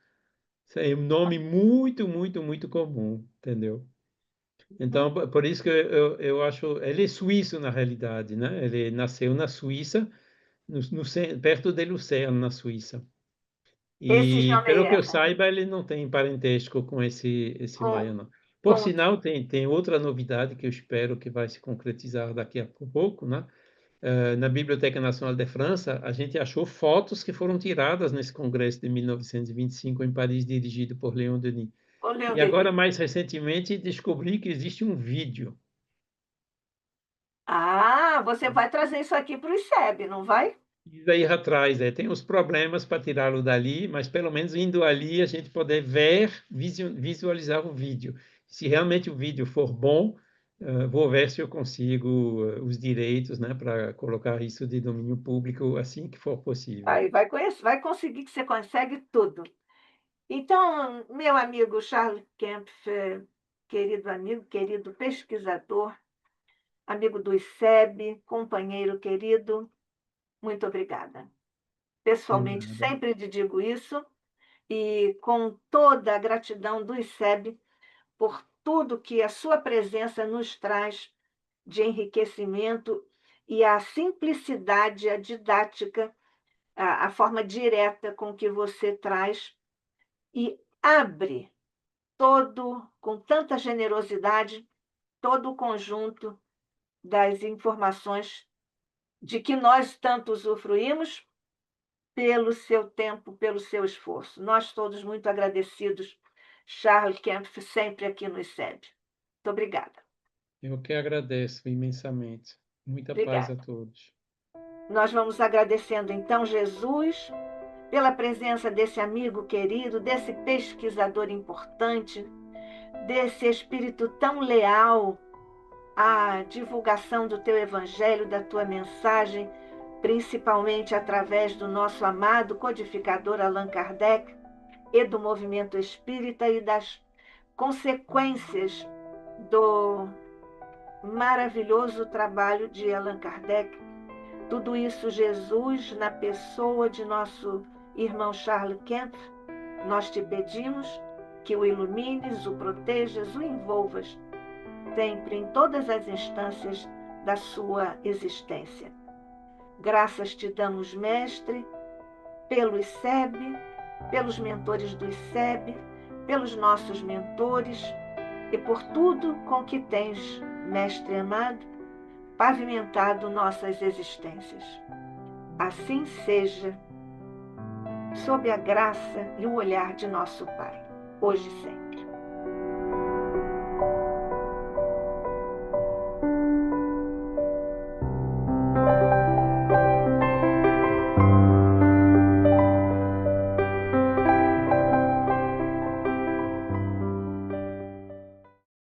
Isso é um nome muito, muito, muito comum, entendeu? Então, por isso que eu acho... Ele é suíço, na realidade, né? Ele nasceu na Suíça, perto de Lucerne, na Suíça.
Esse
E,
Jean
pelo que
Meyer,
eu saiba, ele não tem parentesco com esse
com,
Maia, não. Por
com
sinal, tem outra novidade que eu espero que vai se concretizar daqui a pouco, né? Na Biblioteca Nacional de França, a gente achou fotos que foram tiradas nesse congresso de 1925 em Paris, dirigido por Léon Denis.
o Leon
E agora,
Denis.
mais recentemente, descobri que existe um vídeo.
Ah, você vai trazer isso aqui para o ICEB, não vai?
E daí atrás, tem os problemas para tirá-lo dali, mas pelo menos indo ali a gente poder ver, visualizar o vídeo. Se realmente o vídeo for bom, vou ver se eu consigo os direitos, né, para colocar isso de domínio público assim que for possível.
Aí vai conseguir que você consegue tudo. Então, meu amigo Charles Kempf, querido amigo, querido pesquisador, amigo do ICEB, companheiro querido, muito obrigada.
De
Pessoalmente,
nada.
sempre te digo isso, e com toda a gratidão do ICEB por tudo que a sua presença nos traz de enriquecimento e a simplicidade, a didática, a forma direta com que você traz e abre com tanta generosidade, todo o conjunto das informações de que nós tanto usufruímos pelo seu tempo, pelo seu esforço. Nós todos muito agradecidos, Charles Kempf, sempre aqui no ICEB. Muito obrigada.
Eu que agradeço imensamente. Muita paz a
Obrigada.
todos.
Nós vamos agradecendo então Jesus pela presença desse amigo querido, desse pesquisador importante, desse espírito tão leal à divulgação do teu evangelho, da tua mensagem, principalmente através do nosso amado codificador Allan Kardec e do movimento espírita e das consequências do maravilhoso trabalho de Allan Kardec. Tudo isso, Jesus, na pessoa de nosso irmão Charles Kempf, nós te pedimos que o ilumines, o protejas, o envolvas, sempre em todas as instâncias da sua existência. Graças te damos, Mestre, pelo ICEB, pelos mentores do ICEB, pelos nossos mentores e por tudo com que tens, Mestre amado, pavimentado nossas existências. Assim seja, sob a graça e o olhar de nosso Pai, hoje e sempre.